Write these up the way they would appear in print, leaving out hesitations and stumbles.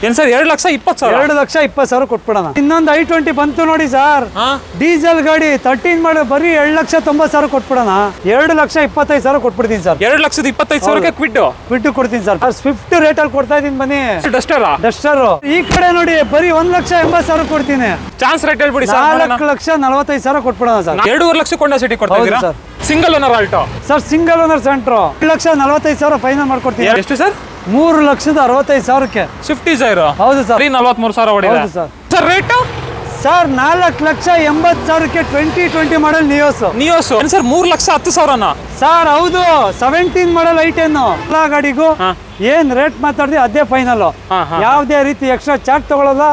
ಏನ್ ಸರ್ 2,20,000? 2,20,000 ಕೊಟ್ಬಿಡೋಣ. ಇನ್ನೊಂದು i20 ಬಂತು ನೋಡಿ ಸರ್, ಡೀಸೆಲ್ ಗಾಡಿ 13 ಮಾಡಿ ಬರೀ 2,90,000 ಕೊಟ್ಬಿಡೋಣ. 2,25,000 ಕೊಟ್ಬಿಡ್ತೀನಿ ಸರ್. 2,25,000ಕ್ಕೆ ಕ್ವಿಡ್ ಕೊಡ್ತೀನಿ ಸರ್. ಸ್ವಿಫ್ಟ್ ರೇಟ್ ಅಲ್ಲಿ ಕೊಡ್ತಾ ಇದೀನಿ ಬನ್ನಿ. ಡಸ್ಟರ್ ಈ ಕಡೆ ನೋಡಿ ಬರೀ 1,80,000 ಕೊಡ್ತೀನಿ. ಚಾನ್ಸ್ ರೇಟ್ ಹೇಳ್ಬಿಡಿ ಸರ್. 4,45,000 ಕೊಟ್ಬಿಡೋಣ ಸರ್. 2.5 ಲಕ್ಷ ಕೊಂಡ ಸಿಟಿ ಕೊಡ್ತಾ ಇದೀರಾ sir. Single owner Alto sir, single owner Santro 2,45,000 final ಮಾಡ್ಕೊಡ್ತೀನಿ. ಎಷ್ಟು ಸರ್? 3,65,000ಕ್ಕೆ ಸ್ವಿಫ್ಟ್ ಡಿಸೈರ್. ಹೌದು ಸರ್. 43,000 ಹೊಡಿದೆ ಸರ್. ರೇಟ್ ಸರ್ 4,80,000ಕ್ಕೆ 2020 ಮಾಡಲ್ ನಿಯೋಸ್ ಸರ್. 3,10,000 ಸರ್. ಹೌದು, 17 ಮಾಡಲ್ i10 ಎಲ್ಲ ಗಾಡಿಗೂ ಏನ್ ರೇಟ್ ಮಾತಾಡಿದ್ವಿ ಅದೇ ಫೈನಲ್. ಯಾವ್ದೇ ರೀತಿ ಎಕ್ಸ್ಟ್ರಾ ಚಾರ್ಜ್ ತಗೊಳ್ಳಲ್ಲ,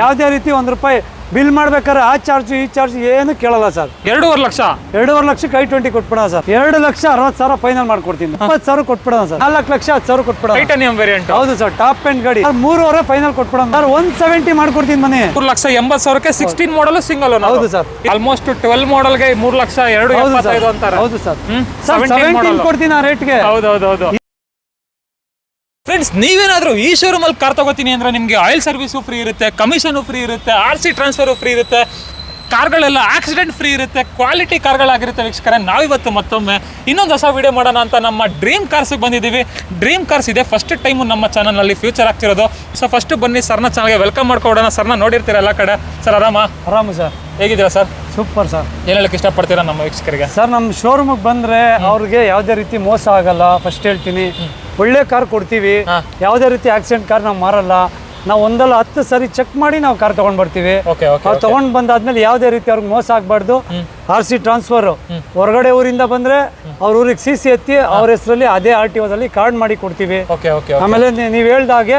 ಯಾವ್ದೇ ರೀತಿ ₹1 ಬಿಲ್ ಮಾಡ್ಬೇಕಾದ್ರೆ ಆ ಚಾರ್ಜ್ ಈ ಚಾರ್ಜ್ ಏನು ಕೇಳಲ್ಲ ಸರ್. 2.5 ಲಕ್ಷ. 2.5 ಲಕ್ಷಕ್ಕೆ i20 ಕೊಟ್ಬಿಡೋಣ ಸರ್. 2,60,000 ಫೈನಲ್ ಮಾಡ್ಕೊಡ್ತೀನಿ. 20,000 ಕೊಟ್ಬಿಡೋಣ ಸರ್. 4,10,000 ಕೊಟ್ಬಿಡೋಣ. Titanium variant. ಹೌದು ಸರ್, ಟಾಪ್ ಎಂಡ್ ಗಾಡಿ. 3.5 ಫೈನಲ್ ಕೊಟ್ಬಿಡೋಣ ಸರ್. 170 ಮಾಡ್ಕೊಡ್ತೀನಿ ಮನೆ. 3,80,000ಕ್ಕೆ 16 ಮಾಡಲ್ ಸಿಂಗಲ್ ಓನರ್. ಹೌದು ಸರ್. ಆಲ್ಮೋಸ್ಟ್ 12 ಮಾಡಲ್ಗೆ 3,02,75 ಅಂತಾರೆ. ಹೌದು ಸರ್. 17 ಕೊಡ್ತೀನಿ ಆ ರೇಟ್ಗೆ. ಹೌದು. ಫ್ರೆಂಡ್ಸ್, ನೀವೇನಾದ್ರೂ ಈ ಶೋರೂಮ್ ಅಲ್ಲಿ ಕಾರ್ ತಗೋತೀನಿ ಅಂದ್ರೆ ನಿಮಗೆ ಆಯಿಲ್ ಸರ್ವಿಸು ಫ್ರೀ ಇರುತ್ತೆ, ಕಮಿಷನ್ ಫ್ರೀ ಇರುತ್ತೆ, RC ಟ್ರಾನ್ಸ್ಫರ್ ಫ್ರೀ ಇರುತ್ತೆ, ಕಾರ್ಗಳೆಲ್ಲ ಆಕ್ಸಿಡೆಂಟ್ ಫ್ರೀ ಇರುತ್ತೆ, ಕ್ವಾಲಿಟಿ ಕಾರ್ಗಳಾಗಿರುತ್ತೆ. ವೀಕ್ಷಕರೇ, ನಾವಿವತ್ತು ಮತ್ತೊಮ್ಮೆ ಇನ್ನೊಂದು ಹೊಸ ವಿಡಿಯೋ ಮಾಡೋಣ ಅಂತ ನಮ್ಮ ಡ್ರೀಮ್ ಕಾರ್ಸ್ಗೆ ಬಂದಿದ್ದೀವಿ. ಡ್ರೀಮ್ ಕಾರ್ಸ್ ಇದೆ ಫಸ್ಟ್ ಟೈಮು ನಮ್ಮ ಚಾನಲ್ನಲ್ಲಿ ಫ್ಯೂಚರ್ ಆಗ್ತಿರೋದು. ಸೊ ಫಸ್ಟ್ ಬನ್ನಿ ಸರ್ನ ಚಾನಲ್ಗೆ ವೆಲ್ಕಮ್ ಮಾಡ್ಕೊಡೋಣ. ಸರ್ನ ನೋಡಿರ್ತೀರ ಎಲ್ಲ ಕಡೆ. ಸರ್ ಆರಾಮು ಸರ್. ಹೇಗಿದ್ದೀರಾ ಸರ್? Super sir. ಏನು ಹೇಳಕ್ಕೆ ಇಷ್ಟಪಡ್ತೀರಾ ನಮ್ಮ ವೀಕ್ಷಕರಿಗೆ? ಸರ್, ನಮ್ಮ ಶೋರೂಮಿಗೆ ಬಂದರೆ ಅವ್ರಿಗೆ ಯಾವುದೇ ರೀತಿ ಮೋಸ ಆಗಲ್ಲ. ಫಸ್ಟ್ ಹೇಳ್ತೀನಿ, ಒಳ್ಳೆ ಕಾರ್ ಕೊಡ್ತೀವಿ. ಯಾವುದೇ ರೀತಿ ಆಕ್ಸಿಡೆಂಟ್ ಕಾರ್ ನಾವು ಮಾರಲ್ಲ. ನಾವು 1-10 ಸರಿ ಚೆಕ್ ಮಾಡಿ ನಾವು ಕಾರ್ ತಗೊಂಡ್ ಬರ್ತೀವಿ. ನಾವು ತಗೊಂಡ್ ಬಂದಾದ್ಮೇಲೆ ಯಾವುದೇ ರೀತಿ ಅವ್ರಿಗೆ ಮೋಸ ಆಗಬಾರ್ದು. RC ಟ್ರಾನ್ಸ್ಫರ್, ಹೊರಗಡೆ ಊರಿಂದ ಬಂದ್ರೆ ಅವ್ರ ಊರಿಗೆ CC ಎತ್ತಿ ಅವ್ರ ಹೆಸರಲ್ಲಿ ಅದೇ RTOದಲ್ಲಿ ಕಾರ್ಡ್ ಮಾಡಿ ಕೊಡ್ತೀವಿ. ಆಮೇಲೆ ನೀವು ಹೇಳ್ದಾಗೆ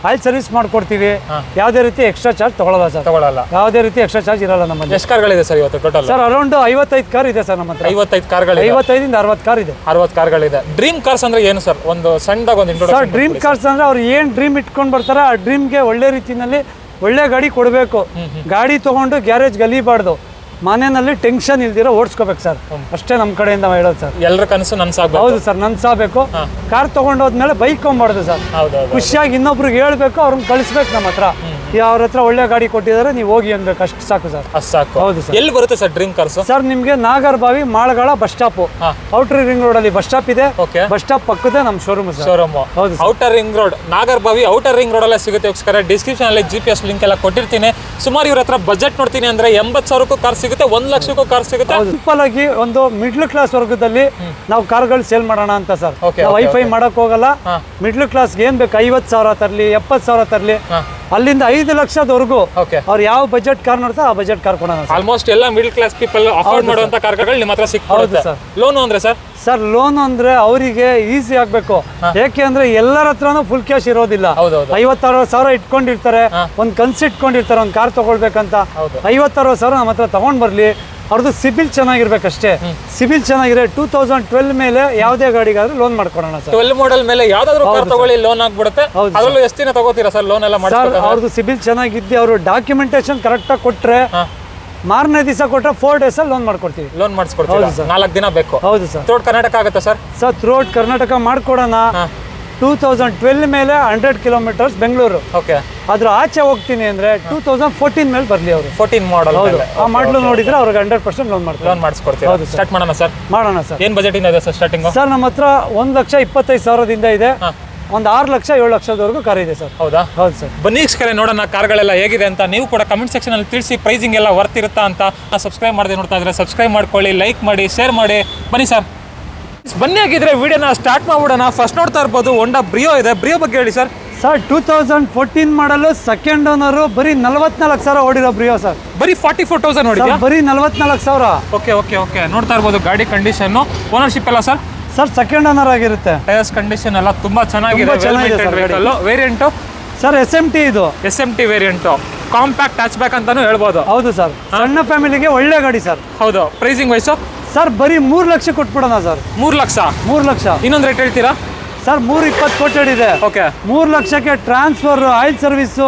ಆಯಿಲ್ ಸರ್ವಿಸ್ ಮಾಡ್ಕೊಡ್ತೀವಿ. ಯಾವುದೇ ರೀತಿ ಎಕ್ಸ್ಟ್ರಾ ಚಾರ್ಜ್ ತಗೊಳ್ಳಲ್ಲ ಸರ್. ಯಾವುದೇ ರೀತಿ ಎಕ್ಸ್ಟ್ರಾ ಚಾರ್ಜ್ ಇರಲ್ಲ ನಮ್ಮಲ್ಲಿ. ಎಷ್ಟು ಕಾರ್ಗಳಿದೆ ಸರ್ ಇವತ್ತು ಟೋಟಲ್? ಸರ್, ಅರೌಂಡ್ 55 ಕಾರ್ ಇದೆ ಸರ್ ನಮ್ಮ ಹತ್ರ. 55 ಕಾರ್ಗಳು? 55 ಇಂದ 60 ಕಾರ್ ಇದೆ. 60 ಕಾರ್ಗಳಿದೆ. ಡ್ರೀಮ್ ಕಾರ್ಸ್ ಅಂದ್ರೆ ಏನು ಸರ್? ಒಂದು ಸಣ್ಣದಾಗ ಒಂದು ಇಂಟ್ರೊಡಕ್ಷನ್. ಸರ್, ಡ್ರೀಮ್ ಕಾರ್ಸ್ ಅಂದ್ರೆ ಅವ್ರು ಏನ್ ಡ್ರೀಮ್ ಇಟ್ಕೊಂಡು ಬರ್ತಾರೆ ಆ ಡ್ರೀಮ್ಗೆ ಒಳ್ಳೆ ರೀತಿನಲ್ಲಿ ಒಳ್ಳೆ ಗಾಡಿ ಕೊಡಬೇಕು. ಗಾಡಿ ತಗೊಂಡು ಗ್ಯಾರೇಜ್ ಗಲೀಬಾರ್ದು, ಮನೆಯಲ್ಲಿ ಟೆನ್ಷನ್ ಇಲ್ದಿರೋ ಓಡಿಸ್ಕೋಬೇಕು ಸರ್. ಅಷ್ಟೇ ನಮ್ಮ ಕಡೆಯಿಂದ ಹೇಳೋದು ಸರ್. ಎಲ್ಲರ ಕನಸು ನನ್ಸಾಗಬೇಕು. ಹೌದು ಸರ್, ನನ್ಸಾಗಬೇಕು. ಕಾರ್ ತಗೊಂಡೋದ್ಮೇಲೆ ಬೈಕ್ ಕೊಂಬಾರ್ದು ಸರ್. ಖುಷಿಯಾಗಿ ಇನ್ನೊಬ್ರಿಗೆ ಹೇಳ್ಬೇಕು, ಅವ್ರನ್ನ ಕಳಿಸ್ಬೇಕು ನಮ್ಮ ಹತ್ರ. ಅವ್ರ ಹತ್ರ ಒಳ್ಳೆ ಗಾಡಿ ಕೊಟ್ಟಿದ್ದಾರೆ, ನೀವು ಹೋಗಿ ಅನ್ಬೇಕು. ಅಷ್ಟು ಸಾಕು ಸರ್. ಅಷ್ಟು ಸಾಕು. ಹೌದು ಸರ್. ಎಲ್ಲಿ ಬರುತ್ತೆ ಸರ್ ಡ್ರೀಮ್ ಕಾರ್ಸ್? ಸರ್, ನಿಮ್ಗೆ Nagarbhavi Malagala bus stop, outer ring road ಅಲ್ಲಿ ಬಸ್ ಸ್ಟಾಪ್ ಇದೆ. ಬಸ್ ಸ್ಟಾಪ್ ಪಕ್ಕದೇ ನಮ್ಮ ಶೋರೂಮ್. ಹೌದು. Outer ring road, Nagarbhavi outer ring road ಅಲ್ಲೇ ಸಿಗುತ್ತೆ. ಡಿಸ್ಕ್ರಿಪ್ಷನ್ ಅಲ್ಲಿ GPS ಲಿಂಕ್ ಎಲ್ಲ ಕೊಟ್ಟಿರ್ತೀನಿ. ಸುಮಾರು ಇವ್ರ ಹತ್ರ ಬಜೆಟ್ ನೋಡ್ತೀನಿ ಅಂದ್ರೆ 80,000ಕ್ಕೂ ಕಾರ್ ಸಿಗುತ್ತೆ, 1 ಲಕ್ಷಕ್ಕೂ ಕಾರ್ ಸಿಗುತ್ತೆ. ಸಿಂಪಲ್ ಆಗಿ ಒಂದು ಮಿಡ್ಲ್ ಕ್ಲಾಸ್ ವರ್ಗದಲ್ಲಿ ನಾವು ಕಾರ್ಗಳು ಸೇಲ್ ಮಾಡೋಣ ಅಂತ ಸರ್. ವೈಫೈ ಮಾಡಕ್ ಹೋಗಲ್ಲ. ಮಿಡ್ಲ್ ಕ್ಲಾಸ್ಗೆ ಏನ್ ಬೇಕು, 50,000 ತರ್ಲಿ, 70,000 ತರ್ಲಿ, ಅಲ್ಲಿಂದ 5 ಲಕ್ಷದವರೆಗೂ ಅವ್ರು ಯಾವ ಬಜೆಟ್ ಕಾರ್ ನೋಡ್ತಾರೆ ಆ ಬಜೆಟ್ ಕಾರ್ ಕೊಡೋಣ. ಆಲ್ಮೋಸ್ಟ್ ಎಲ್ಲ ಮಿಡ್ಲ್ ಕ್ಲಾಸ್ ಪೀಪಲ್ ಅಫೋರ್ಡ್ ಮಾಡುವಂತ ಕಾರ್ಗಳು ನಿಮ್ಮ ಹತ್ರ ಸಿಗ್ತದೆ ಸರ್. ಲೋನ್ ಅಂದ್ರೆ ಸರ್? ಸರ್, ಲೋನ್ ಅಂದ್ರೆ ಅವರಿಗೆ ಈಸಿ ಆಗ್ಬೇಕು. ಯಾಕೆ ಅಂದ್ರೆ ಎಲ್ಲರ ಹತ್ರನೂ ಫುಲ್ ಕ್ಯಾಶ್ ಇರೋದಿಲ್ಲ. 50,000 ಇಟ್ಕೊಂಡಿರ್ತಾರೆ, ಒಂದ್ ಕನ್ಸ್ ಇಟ್ಕೊಂಡಿರ್ತಾರೆ ಒಂದು ಕಾರ್ ತಗೊಳ್ಬೇಕಂತ. 50,000 ನಮ್ಮ ಹತ್ರ ತಗೊಂಡ್ ಬರ್ಲಿ. ಅವ್ರದ್ದು ಸಿಬಿಲ್ ಚೆನ್ನಾಗಿರ್ಬೇಕಷ್ಟೇ. ಸಿಬಿಲ್ ಚೆನ್ನಾಗಿರೋ 2012 ಮೇಲೆ ಯಾವುದೇ ಗಾಡಿಗಾದ್ರೂ ಲೋನ್ ಮಾಡ್ಕೊಡೋಣ ಸರ್. 12 ಮಾಡೆಲ್ ಮೇಲೆ ಯಾವ್ದಾದ್ರು ಕಾರ್ ತಗೊಳ್ಳಿ, ಲೋನ್ ಆಗ್ಬಿಡುತ್ತೆ. ಅದರಲ್ಲೂ ಎಷ್ಟು ದಿನ ತಗೋತೀರಾ ಸರ್ ಲೋನ್ ಎಲ್ಲ ಮಾಡ್ತಾರೆ? ಅವ್ರದ್ದು ಸಿಬಿಲ್ ಚೆನ್ನಾಗಿದ್ದು ಅವರು ಡಾಕ್ಯುಮೆಂಟೇಶನ್ ಕರೆಕ್ಟ್ ಆಗಿ ಕೊಟ್ರೆ, ಮಾರನೇ ದಿವಸ ಕೊಟ್ಟರೆ 4 days ಅಲ್ಲಿ ಲೋನ್ ಮಾಡ್ಕೊಡ್ತೀವಿ. ಲೋನ್ ಮಾಡಿಸ್ಕೊಡ್ತೀವಿ. 4 ದಿನ ಬೇಕು. ಹೌದು ಸರ್. ಥ್ರೂಔಟ್ ಕರ್ನಾಟಕ ಆಗುತ್ತೆ ಸರ್? ಸರ್, ಥ್ರೂಔಟ್ ಕರ್ನಾಟಕ ಮಾಡ್ಕೊಡೋಣ. 2012 ಮೇಲೆ 100 ಕಿಲೋಮೀಟರ್ಸ್ ಬೆಂಗಳೂರು. ಅದ್ರ ಆಚೆ ಹೋಗ್ತೀನಿ ಅಂದ್ರೆ 2014 ಮೇಲೆ ಬರ್ಲಿ ಅವರು. 14 ಮಾಡಲ್. ಆ ಮಾಡಲು ನೋಡಿದ್ರೆ ಅವ್ರಿಗೆ 100% ಲೋನ್ ಮಾಡಿಸ್ಕೊಡ್ತೀವಿ. ಸ್ಟಾರ್ಟ್ ಮಾಡೋಣ ಸರ್? ಮಾಡೋಣ ಸರ್. ಏನ್ ಬಜೆಟ್ ಇಂದ ಇದೆ ಸರ್ ಸ್ಟಾರ್ಟಿಂಗ್? ಸರ್, ನಮ್ಮ ಹತ್ರ 1,25,000ದಿಂದ ಇದೆ. ಒಂದು 6 ಲಕ್ಷ 7 ಲಕ್ಷದವರೆಗೂ ಕಾರ್ ಇದೆ ಸರ್. ಹೌದಾ? ಹೌದು ಸರ್. ಬನ್ನಿ ವೀಕ್ಷಕರೇ, ನೋಡೋಣ ಕಾರ್ಗಳೆಲ್ಲ ಹೇಗಿದೆ ಅಂತ. ನೀವು ಕೂಡ ಕಮೆಂಟ್ ಸೆಕ್ಷನ್ ಅಲ್ಲಿ ತಿಳಿಸಿ, ಪ್ರೈಸಿಂಗ್ ಎಲ್ಲ ವರ್ತ್ ಇರುತ್ತಾ ಅಂತ. ಸಬ್ಸ್ಕ್ರೈಬ್ ಮಾಡದೆ ನೋಡ್ತಾ ಇದ್ರೆ ಸಬ್ಸ್ಕ್ರೈಬ್ ಮಾಡ್ಕೊಳ್ಳಿ, ಲೈಕ್ ಮಾಡಿ, ಶೇರ್ ಮಾಡಿ. ಬನ್ನಿ ಸರ್, ಬನ್ನಿ. ಆಗಿದ್ರೆ ವಿಡಿಯೋನ ಸ್ಟಾರ್ಟ್ ಮಾಡ್ಬಿಡೋಣ. ಫಸ್ಟ್ ನೋಡ್ತಾ ಇರ್ಬೋದು ಹೋಂಡಾ ಬ್ರಿಯೋ ಇದೆ. ಬ್ರಿಯೋ ಬಗ್ಗೆ ಹೇಳಿ sir. Sir, 2014 model second owner, ಬರೀ 44,000 ಓಡಿರೋ ಬ್ರಿಯೋ ಸರ್. ಬರೀ 44,000 ನೋಡಿ, ಬರೀ 44,000. ಓಕೆ. ನೋಡ್ತಾ ಇರ್ಬೋದು ಗಾಡಿ ಕಂಡೀಷನ್. ಓನರ್ಶಿಪ್ ಎಲ್ಲ ಸರ್? ಸರ್, ಸೆಕೆಂಡ್ ಓನರ್ ಆಗಿರುತ್ತೆ. ಟೈರ್ಸ್ ಕಂಡೀಷನ್ ಎಲ್ಲ ತುಂಬಾ ಚೆನ್ನಾಗಿದೆ. ವೇರಿಯಂಟ್ ಸರ್ SMT ಇದು. SMT variant, compact hatch back ಅಂತಾನು ಹೇಳ್ಬೋದು. ಹೌದು ಸರ್, ಸಣ್ಣ ಫ್ಯಾಮಿಲಿಗೆ ಒಳ್ಳೆ ಗಾಡಿ ಸರ್. ಹೌದು. ಪ್ರೈಸಿಂಗ್ ವೈಸು ಸರ್, ಬರೀ 3 ಲಕ್ಷ ಕೊಟ್ಬಿಡೋಣ ಸರ್. 3 ಲಕ್ಷ? 3 ಲಕ್ಷ. ಇನ್ನೊಂದು ರೇಟ್ ಹೇಳ್ತೀರಾ ಸರ್? 320 ಕೋಟೆಡ್ ಇದೆ. 3 ಲಕ್ಷಕ್ಕೆ ಟ್ರಾನ್ಸ್ಫರ್, ಆಯಿಲ್ ಸರ್ವಿಸ್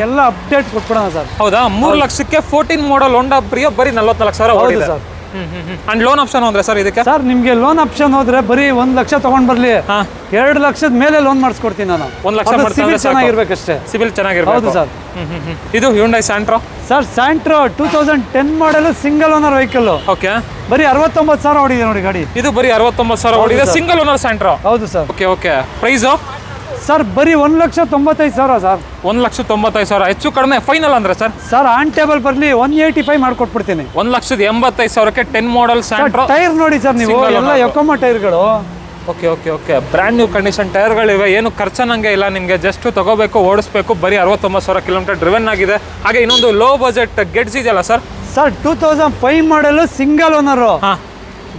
ಎಲ್ಲ ಅಪ್ಡೇಟ್ ಕೊಟ್ಬಿಡೋಣ ಸರ್. ಹೌದಾ? 3 ಲಕ್ಷಕ್ಕೆ 14 ಮಾಡಲ್ ಹೋಂಡಾ ಬ್ರಿಯೋ ಬರೀ 44,000 ಓಡಿದೆ ಸರ್. ಅಂಡ್ ಲೋನ್ ಆಪ್ಷನ್ ಅಂದ್ರೆ ಸರ್ ಇದಕ್ಕೆ ಸರ್ ನಿಮ್ಗೆ ಲೋನ್ ಆಪ್ಷನ್ ಹೋದ್ರೆ ಬರೀ 1 ಲಕ್ಷ ತಗೊಂಡ್ ಬರ್ಲಿ 2 ಲಕ್ಷದ ಮೇಲೆ ಲೋನ್ ಮಾಡಿಸ್ಕೊಡ್ತೀನಿ ನಾನು. 1 ಲಕ್ಷ ಚೆನ್ನಾಗಿರ್ಬೇಕಷ್ಟೇ, ಸಿಬಿಲ್ ಚೆನ್ನಾಗಿರ್ಬೇಕು. ಹೌದು ಸರ್. ಇದು Hyundai Santro sir, Santro 2010 model single owner vehicle. Okay, ಬರೀ 69,000 ಓಡಿದೆ ನೋಡಿ ಗಾಡಿ. ಇದು ಬರೀ 69,000 ಓಡಿದೆ, ಸಿಂಗಲ್ ಓನರ್ ಸ್ಯಾಂಟ್ರೋ. ಹೌದು sir. Okay okay, price sir ಬರೀ 1,95,000 ಸರ್. 1,95,000 ಹೆಚ್ಚು ಕಡಿಮೆ ಫೈನಲ್ ಅಂದ್ರೆ ಸರ್? ಸರ್ ಆನ್ ಟೇಬಲ್ ಬರ್ಲಿ 185 ಮಾಡ್ಕೊಟ್ಬಿಡ್ತೀನಿ. 1,85,000ಕ್ಕೆ 10 ಮಾಡೆಲ್ ಸ್ಯಾಂಟ್ರೋ. ಟೈರ್ ನೋಡಿ ಸರ್ ನೀವು, ಎಲ್ಲ ಯೊಕೊಮಾ ಟೈರ್ಗಳು. Okay okay okay, brand new condition ಟೈರ್ಗಳಿವೆ, ಏನು ಖರ್ಚನಂಗೆ ಇಲ್ಲ ನಿಮಗೆ. ಜಸ್ಟ್ ತಗೋಬೇಕು, ಓಡಿಸ್ಬೇಕು. ಬರೀ 69,000 ಕಿಲೋಮೀಟರ್ ಡ್ರಿವನ್ ಆಗಿದೆ. ಹಾಗೆ ಇನ್ನೊಂದು ಲೋ ಬಜೆಟ್ ಗೆಟ್ಸ್ ಇದೆಯಲ್ಲ sir? Sir 2005 model single owner,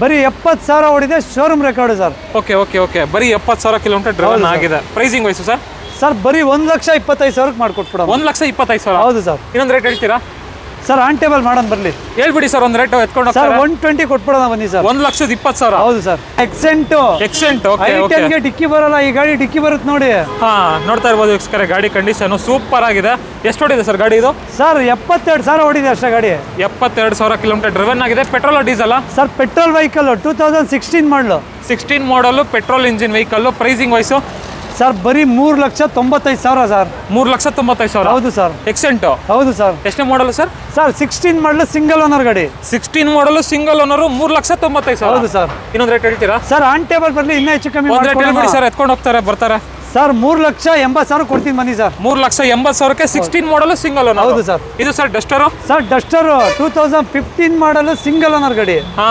ಬರೀ 70,000 ಓಡಿದೆ, showroom record sir. Okay okay okay, ಬರೀ 70,000 ಕಿಲೋಮೀಟರ್ ಡ್ರಿವನ್ ಆಗಿದೆ. Pricing wise sir? ಸರ್ ಬರೀ 1,25,000 ಮಾಡ್ಕೊಟ್ಬಿಡ. 1,25,000. ಹೌದು ಸರ್. ಇನ್ನೊಂದು ರೇಟ್ ಹೇಳ್ತೀರಾ ಸರ್? ಆನ್ ಟೇಬಲ್ ಮಾಡೋಣ ಬರ್ಲಿ, ಹೇಳ್ಬಿಡಿ ಸರ್. ಒಂದು ರೇಟ್ ಎತ್ಕೊಂಡು ಸರ್ 120 ಕೊಟ್ಬಿಡೋಣ ಬನ್ನಿ ಸರ್. 1,20,000. ಹೌದು ಸರ್. Accent okay okay. ಗೆ ಡಿಕ್ಕಿ ಬರಲ್ಲ, ಈ ಗಾಡಿ ಡಿಕ್ಕಿ ಬರುತ್ತೆ ನೋಡಿ. ಹಾ, ನೋಡ್ತಾ ಇರ್ಬೋದು ವೀಕ್ಷಕರೇ, ಗಾಡಿ ಕಂಡೀಷನ್ ಸೂಪರ್ ಆಗಿದೆ. ಎಷ್ಟು ಓಡಿದೆ ಸರ್ ಗಾಡಿ ಇದು? ಸರ್ 72,000 ಓಡಿದೆ ಅಷ್ಟೇ ಗಾಡಿ. 72,000 ಕಿಲೋಮೀಟರ್ ಡ್ರಿವನ್ ಆಗಿದೆ. Petrol diesel? Sir petrol vehicle, 2016 ಮಾಡಲು. 16 ಮಾಡಲು petrol engine vehicle. Pricing wise sir ಬರೀ 3,95,000 ಸರ್. 3,95,000. ಹೌದು ಸರ್. ಎಕ್ಸೆಂಟ್? ಹೌದು ಸರ್. ಎಷ್ಟನೇ ಮಾಡಲು ಸರ್? ಸರ್ 16 ಮಾಡಲು ಸಿಂಗಲ್ ಓನರ್ ಗಾಡಿ. 16 ಮಾಡಲು ಸಿಂಗಲ್ ಓನರ್, 3,95,000. ಹೌದು ಸರ್. ಇನ್ನೊಂದು ರೇಟ್ ಹೇಳ್ತೀರಾ ಸರ್? ಆನ್ ಟೇಬಲ್ ಬರ್ಲಿ, ಇನ್ನೂ ಹೆಚ್ಚು ಕಮ್ಮಿ ಒಂದು ರೇಟ್ ಹೇಳ್ಬಿಡಿ ಸರ್, ಎತ್ಕೊಂಡು ಹೋಗ್ತಾರೆ ಬರ್ತಾರೆ. ಸರ್ 3,80,000 ಕೊಡ್ತೀನಿ ಬನ್ನಿ ಸರ್. 3,80,000ಕ್ಕೆ 16 ಮಾಡಲು ಸಿಂಗಲ್ ಓನರ್. ಹೌದು ಸರ್. ಇದು sir Duster? Sir Duster 2015 model single owner ಗಾಡಿ. ಹಾ,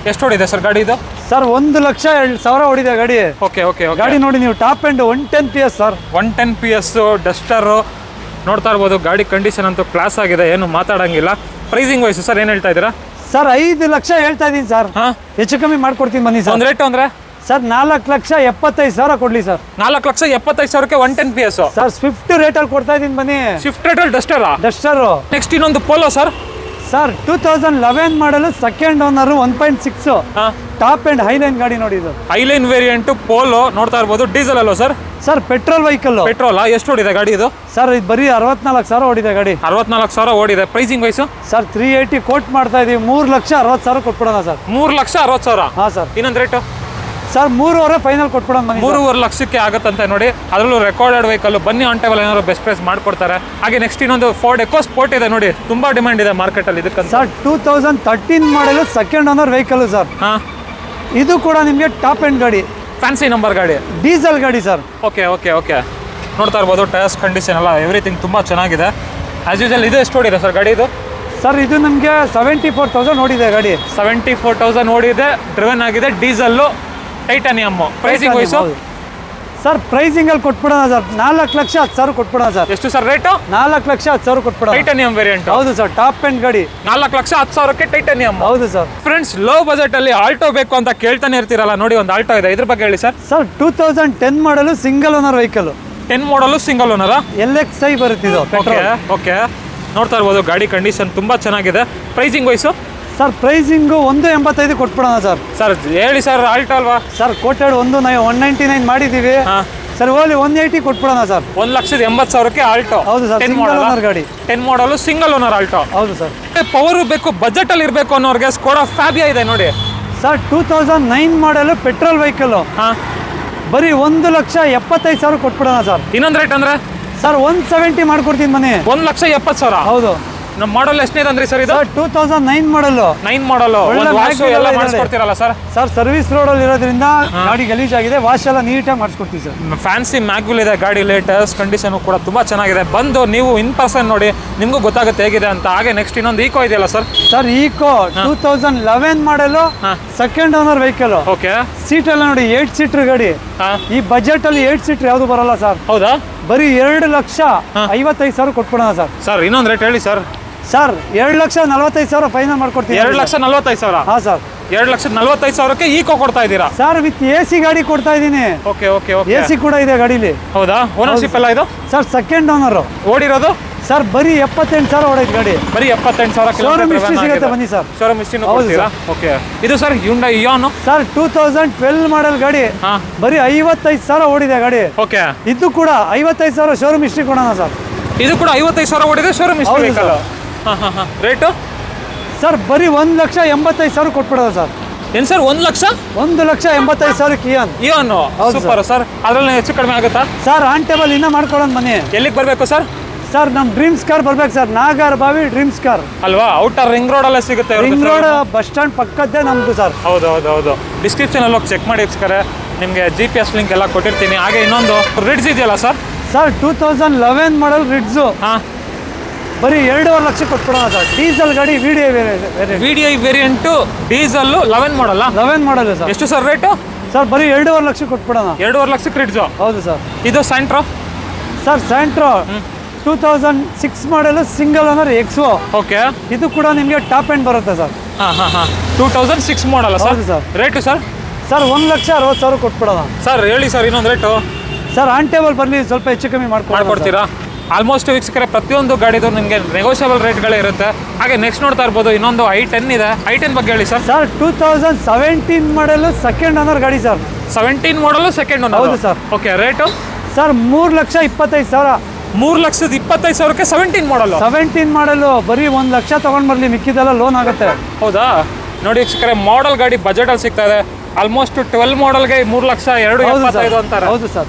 ಎಷ್ಟು ಓಡಿದೆ ಸರ್ ಗಾಡಿ ಇದು? ಸರ್ 1,02,000 ಓಡಿದೆ ಗಾಡಿ. Okay okay okay. ಗಾಡಿ ನೋಡಿ ನೀವು, top end 110 PS sir. 110 PS Duster ನೋಡ್ತಾ ಇರ್ಬೋದು. ಗಾಡಿ ಕಂಡೀಷನ್ ಅಂತೂ ಕ್ಲಾಸ್ ಆಗಿದೆ, ಏನು ಮಾತಾಡಂಗಿಲ್ಲ. ಪ್ರೈಸಿಂಗ್ ವೈಸು ಸರ್ ಏನು ಹೇಳ್ತಾ ಇದ್ದೀರಾ? ಸರ್ 5 ಲಕ್ಷ ಹೇಳ್ತಾ ಇದ್ದೀನಿ ಸರ್. ಹೆಚ್ಚು ಕಮ್ಮಿ ಮಾಡ್ಕೊಡ್ತೀನಿ ಬನ್ನಿ ಸರ್. ಒಂದು ರೇಟ್ ಅಂದ್ರೆ ಸರ್ 4,75,000 ಕೊಡ್ಲಿ ಸರ್. 4,70,000ಕ್ಕೆ 110 PS. ಸರ್ ಸ್ವಿಫ್ಟ್ ರೇಟಲ್ಲಿ ಕೊಡ್ತಾ ಇದ್ದೀನಿ ಬನ್ನಿ. ಸ್ವಿಫ್ಟ್ ರೇಟಲ್ಲಿ ಡಸ್ಟರಾ? ಡಸ್ಟರು. ನೆಕ್ಸ್ಟ್ ಇನ್ನೊಂದು ಪೋಲೋ ಸರ್. ಸರ್ 2011 ಮಾಡಲು second owner, 1.6 top and Highline ಗಾಡಿ ನೋಡಿ ಇದು. ಹೈಲೈನ್ ವೇರಿಯಂಟ್ ಪೋಲೋ ನೋಡ್ತಾ ಇರ್ಬೋದು. ಡೀಸೆಲ್ ಅಲ್ವಾ sir? Sir petrol vehicle. Petrol ಎಷ್ಟು ಓಡಿದೆ ಗಾಡಿ ಇದು? ಸರ್ ಇದು ಬರೀ 64,000 ಓಡಿದೆ ಗಾಡಿ. 64,000 ಓಡಿದೆ. ಪ್ರೈಸಿಂಗ್ ವೈಸು ಸರ್ 380 ಕೋಟ್ ಮಾಡ್ತಾ ಇದೀವಿ. 3,60,000 ಕೊಟ್ಬಿಡೋಣ ಸರ್. 3,60,000. ಹಾಂ ಸರ್. ಇನ್ನೊಂದು ರೇಟು ಸರ್ 3.5 ಫೈನಲ್ ಕೊಟ್ಬಿಡೋಣ. 3.5 ಲಕ್ಷಕ್ಕೆ ಆಗುತ್ತಂತೆ ನೋಡಿ. ಅದರಲ್ಲೂ ರೆಕಾರ್ಡೆಡ್ ವೆಹಿಕಲ್. ಬನ್ನಿ ಆನ್ ಟೇಬಲ್ ಏನಾದ್ರು ಬೆಸ್ಟ್ ಪ್ರೈಸ್ ಮಾಡ್ಕೊಡ್ತಾರೆ. ಹಾಗೆ ನೆಕ್ಸ್ಟ್ ಇನ್ನೊಂದು ಫೋರ್ಡ್ ಎಕೋ ಸ್ಪೋರ್ಟ್ ಇದೆ ನೋಡಿ, ತುಂಬಾ ಡಿಮ್ಯಾಂಡ್ ಇದೆ ಮಾರ್ಕೆಟಲ್ಲಿ ಇದಕ್ಕೆ. ಸರ್ 2013 ಮಾಡಲು ಸೆಕೆಂಡ್ ಓನರ್ ವೆಹಿಕಲ್ ಸರ್. ಹಾಂ, ಇದು ಕೂಡ ನಿಮಗೆ ಟಾಪ್ ಎಂಡ್ ಗಾಡಿ, ಫ್ಯಾನ್ಸಿ ನಂಬರ್ ಗಾಡಿ, ಡೀಸೆಲ್ ಗಾಡಿ ಸರ್. Okay okay okay. ನೋಡ್ತಾ ಇರ್ಬೋದು ಟೈರ್ಸ್ ಕಂಡೀಷನ್ ಎಲ್ಲ ಎವ್ರಿಥಿಂಗ್ ತುಂಬ ಚೆನ್ನಾಗಿದೆ. ಆಸ್ ಯೂಶಲ್ ಇದು ಎಷ್ಟು ಓಡಿದೆ ಸರ್ ಗಾಡಿ ಇದು? ಸರ್ ಇದು ನಮಗೆ 74,000 ಓಡಿದೆ ಗಾಡಿ. 74,000 ಓಡಿದೆ, ಡ್ರಿವನ್ ಆಗಿದೆ, diesel, titanium. Pricing wise sir pricing ಅಲ್ಲಿ ಕೊಟ್ಬಿಡೋಣ ಸರ್. 4,10,000 ಕೊಟ್ಬಿಡೋಣ ಸರ್. ಎಷ್ಟು ಸರ್ ರೇಟು? 4,10,000 ಕೊಟ್ಬಿಡೋಣ. Titanium variant. ಹೌದು ಸರ್, ಟಾಪ್ ಎಂಡ್ ಗಾಡಿ. 4,10,000ಕ್ಕೆ ಟೈಟಾನಿಯಂ. ಹೌದು ಸರ್. ಫ್ರೆಂಡ್ಸ್, ಲೋ ಬಜೆಟ್ ಅಲ್ಲಿ ಆಲ್ಟೋ ಬೇಕು ಅಂತ ಕೇಳ್ತಾನೆ ಇರ್ತೀರಲ್ಲ, ನೋಡಿ ಒಂದು ಆಲ್ಟೋ ಇದೆ, ಇದ್ರ ಬಗ್ಗೆ ಹೇಳಿ ಸರ್. ಸರ್ 2010 ಮಾಡಲು single owner vehicle. 10 model single ಓನರಾ? LXi ಬರುತ್ತಿದ್ದು. Okay okay. ನೋಡ್ತಾ ಇರ್ಬೋದು ಗಾಡಿ ಕಂಡೀಷನ್ ತುಂಬಾ ಚೆನ್ನಾಗಿದೆ. ಪ್ರೈಸಿಂಗ್ ವೈಸು ಸರ್ ಪ್ರೈಸಿಂಗು 185 ಕೊಟ್ಬಿಡೋಣ ಸರ್. ಸರ್ ಹೇಳಿ ಸರ್, ಆಲ್ಟೋ ಅಲ್ವಾ? ಸರ್ ಕೋಟೆಡ್ 199 ಮಾಡಿದ್ದೀವಿ ಸರ್. ಓನ್ಲಿ 180 ಕೊಟ್ಬಿಡೋಣ ಸರ್. 1,80,000ಕ್ಕೆ ಆಲ್ಟೋ. ಹೌದು ಸರ್, ಸಿಂಗಲ್ ಓನರ್ ಗಾಡಿ. 10 ಮಾಡಲು ಸಿಂಗಲ್ ಓನರ್ ಆಲ್ಟೋ. ಹೌದು ಸರ್. ಪವರ್ ಬೇಕು, ಬಜೆಟ್ ಅಲ್ಲಿ ಇರಬೇಕು ಅನ್ನೋರಿಗೆ ಸ್ಕೋಡಾ ಫ್ಯಾಬಿಯಾ ಇದೆ ನೋಡಿ ಸರ್. 2009 ಮಾಡಲು ಪೆಟ್ರೋಲ್ ವೆಹಿಕಲ್. ಬರೀ 1,75,000 ಕೊಟ್ಬಿಡೋಣ ಸರ್. ಇನ್ನೊಂದು ರೇಟ್ ಅಂದ್ರೆ ಸರ್ 170 ಮಾಡ್ಕೊಡ್ತೀನಿ ಮನೆ. 1,70,000. ಹೌದು. ನಮ್ಮ ಮಾಡಲ್ ಎಷ್ಟನೇದು ಅಂದ್ರಿ ಸರ್ ಇದು? 2009 ಮಾಡಲು. 9 ಮಾಡಲು. ಎಲ್ಲ ಮಾಡಿಸ್ಕೊಡ್ತೀರಲ್ಲ ಸರ್? ಸರ್ ಸರ್ವಿಸ್ ರೋಡ್ ಅಲ್ಲಿ ಇರೋದ್ರಿಂದ ಗಾಡಿ ಗಲೀಜಾಗಿದೆ, ವಾಶ್ ಎಲ್ಲ ನೀಟಾಗಿ ಮಾಡಿಸ್ಕೊಡ್ತೀವಿ ಸರ್. ಫ್ಯಾನ್ಸಿ ಮ್ಯಾಗ್ವಿಲ್ ಇದೆ ಗಾಡಿ, ಲೇಟೆಸ್ಟ್ ಕಂಡೀಷನ್ ಕೂಡ ತುಂಬಾ ಚೆನ್ನಾಗಿದೆ. ಬಂದು ನೀವು ಇನ್ ಪರ್ಸನ್ ನೋಡಿ, ನಿಮಗೂ ಗೊತ್ತಾಗುತ್ತೆ ಹೇಗಿದೆ ಅಂತ. ಹಾಗೆ ನೆಕ್ಸ್ಟ್ ಇನ್ನೊಂದು ಈಕೋ ಇದೆಯಲ್ಲ ಸರ್? ಸರ್ ಈಕೋ 2011 ಮಾಡಲು second owner vehicle. Okay. Seat ಎಲ್ಲ ನೋಡಿ 8 ಸೀಟರ್ ಗಾಡಿ. ಈ ಬಜೆಟ್ ಅಲ್ಲಿ 8 ಸೀಟರ್ ಯಾವುದು ಬರಲ್ಲ ಸರ್. ಹೌದಾ? ಬರೀ 2,55,000 ಕೊಟ್ಬಿಡೋಣ ಸರ್. ಸರ್ ಇನ್ನೊಂದು ರೇಟ್ ಹೇಳಿ ಸರ್. ಸರ್ 2,45,000 ಫೈನಲ್ ಮಾಡ್ಕೊಡ್ತೀವಿ. 2,45,000. ಹಾಂ ಸರ್. 2,45,000ಕ್ಕೆ ಈಕೋ ಕೊಡ್ತಾ ಇದ್ದೀರಾ? ಸರ್ ವಿತ್ AC ಗಾಡಿ ಕೊಡ್ತಾ ಇದ್ದೀನಿ. Okay okay okay. AC ಕೂಡ ಇದೆ ಗಾಡಿಲಿ. ಹೌದಾ? ಓನರ್ಶಿಪ್ ಎಲ್ಲ ಇದು? Sir second owner. ಓಡಿರೋದು ಸರ್ ಬರೀ 78,000 ಹೊಡೈತೆ ಗಾಡಿ. ಬರೀ 78,000 ಕಿಲೋಮೀಟರ್ ಸಿಗುತ್ತೆ ಬನ್ನಿ ಸರ್. ಶೋರೂಮ್ ಹಿಸ್ಟ್ರಿನೂ ಕೊಡ್ತೀರಾ? ಓಕೆ. ಇದು sir Hyundai Ian sir 2012 model ಗಾಡಿ. ಬರೀ 55,000 ಓಡಿದೆ ಗಾಡಿ. ಓಕೆ. ಇದು ಕೂಡ 55,000 ಶೋರೂಮ್ ಹಿಸ್ಟ್ರಿ ಕೊಡೋಣ ಸರ್. ಇದು ಕೂಡ 55,000 ಓಡಿದೆ, showroom history vehicle. Rate sir ಬರೀ 1,85,000 ಕೊಟ್ಬಿಡೋದು ಸರ್. ಏನು ಸರ್ 1,00,000? 1,85,000 ಕಿಯಾನ್. ಇಯೋನು ಸೂಪರ್ ಸರ್. ಅದರಲ್ಲಿ ಹೆಚ್ಚು ಕಡಿಮೆ ಆಗುತ್ತಾ ಸರ್? ಆನ್ ಟೇಬಲ್ ಇನ್ನೂ ಮಾಡ್ಕೊಳ್ಳೋಣ ಬನ್ನಿ. ಎಲ್ಲಿಗೆ ಬರಬೇಕು ಸರ್? ಸರ್ ನಮ್ಮ ಡ್ರೀಮ್ಸ್ ಕಾರ್ ಬರ್ಬೇಕು ಸರ್, ನಾಗರಬಾವಿ ಡ್ರೀಮ್ಸ್ ಕಾರ್ ಅಲ್ವಾ? ಔಟರ್ ರಿಂಗ್ ರೋಡ್ ಅಲ್ಲೇ ಸಿಗುತ್ತೆ. ರಿಂಗ್ ರೋಡ್ ಬಸ್ ಸ್ಟ್ಯಾಂಡ್ ಪಕ್ಕದ್ದೇ ನಮ್ದು ಸರ್. ಹೌದು. ಡಿಸ್ಕ್ರಿಪ್ಷನ್ ಅಲ್ಲಿ ಹೋಗಿ ಚೆಕ್ ಮಾಡಿ ವೀಕ್ಷಕರೇ, ನಿಮಗೆ GPS ಲಿಂಕ್ ಎಲ್ಲ ಕೊಟ್ಟಿರ್ತೀನಿ. ಹಾಗೆ ಇನ್ನೊಂದು ರಿಡ್ಸ್ ಇದೆಯಲ್ಲ ಸರ್? ಸರ್ 2011 ಮಾಡಲ್ ರಿಡ್ಸು. ಹಾಂ, ಬರೀ 2.5 ಲಕ್ಷ ಕೊಟ್ಬಿಡೋಣ ಸರ್. ಡೀಸೆಲ್ ಗಾಡಿ VDI ವೇರಿಯಂಟು ಡೀಸೆಲ್ಲು 11 ಮಾಡಲ್ಲ? 11 ಮಾಡಲ್ ಸರ್. ಎಷ್ಟು ಸರ್ ರೇಟು? ಸರ್ ಬರೀ 2.5 ಲಕ್ಷ ಕೊಟ್ಬಿಡೋಣ. 2.5 ಲಕ್ಷಕ್ಕೆ ರಿಡ್ಸು? ಹೌದು ಸರ್. ಇದು ಸ್ಯಾಂಟ್ರೋ? ಸರ್ ಸ್ಯಾಂಟ್ರೋ 2006 ಮಾಡಲ್ ಸಿಂಗಲ್ ಓನರ್ ಎಕ್ಸೋ. ಓಕೆ. ಇದು ಕೂಡ ನಿಮಗೆ ಟಾಪ್ ಎಂಡ್ ಬರುತ್ತೆ ಸರ್. ಹಾಂ 2006 ಮಾಡಲ್ಲ ಸರ್? ಹೌದು ಸರ್. Rate sir? ಸರ್ 1,60,000 ಕೊಟ್ಬಿಡೋಣ. ಸರ್ ಹೇಳಿ ಸರ್ ಇನ್ನೊಂದು ರೇಟು. ಸರ್ ಆನ್ ಟೇಬಲ್ ಬರಲಿ, ಸ್ವಲ್ಪ ಹೆಚ್ಚು ಕಮ್ಮಿ ಮಾಡ್ಕೊಡ್ತೀರಾ? ಆಲ್ಮೋಸ್ಟ್ ವೀಕ್ಷಕರೇ ಪ್ರತಿಯೊಂದು ಗಾಡಿದು ನಿಮಗೆ ನೆಗೋಷಿಯಬಲ್ ರೇಟ್ಗಳೇ ಇರುತ್ತೆ. ಹಾಗೆ ನೆಕ್ಸ್ಟ್ ನೋಡ್ತಾ ಇರ್ಬೋದು ಇನ್ನೊಂದು i10 ಇದೆ. i10 ಬಗ್ಗೆ ಹೇಳಿ ಸರ್. ಸರ್ 2017 ಮಾಡಲ್ ಸೆಕೆಂಡ್ ಓನರ್ ಗಾಡಿ ಸರ್. 17 ಮಾಡಲು ಸೆಕೆಂಡ್ ಓನರ್? ಹೌದು ಸರ್. ಓಕೆ. Rate sir 3,25,000. 3,25,000ಕ್ಕೆ 17 ಮಾಡಲು? 17 ಮಾಡಲು ಬರೀ 1 ಲಕ್ಷ ತಗೊಂಡ್ ಬರ್ಲಿ, ಮಿಕ್ಕಿದೆಲ್ಲ ಲೋನ್ ಆಗುತ್ತೆ. ಹೌದಾ? ನೋಡಿ ವೀಕ್ಷಕರೇ, ಮಾಡೆಲ್ ಗಾಡಿ ಬಜೆಟಲ್ಲಿ ಸಿಗ್ತಾ ಇದೆ. ಆಲ್ಮೋಸ್ಟ್ 12 ಮಾಡೆಲ್ಗೆ 3,02,75 ಅಂತಾರೆ. ಹೌದು ಸರ್.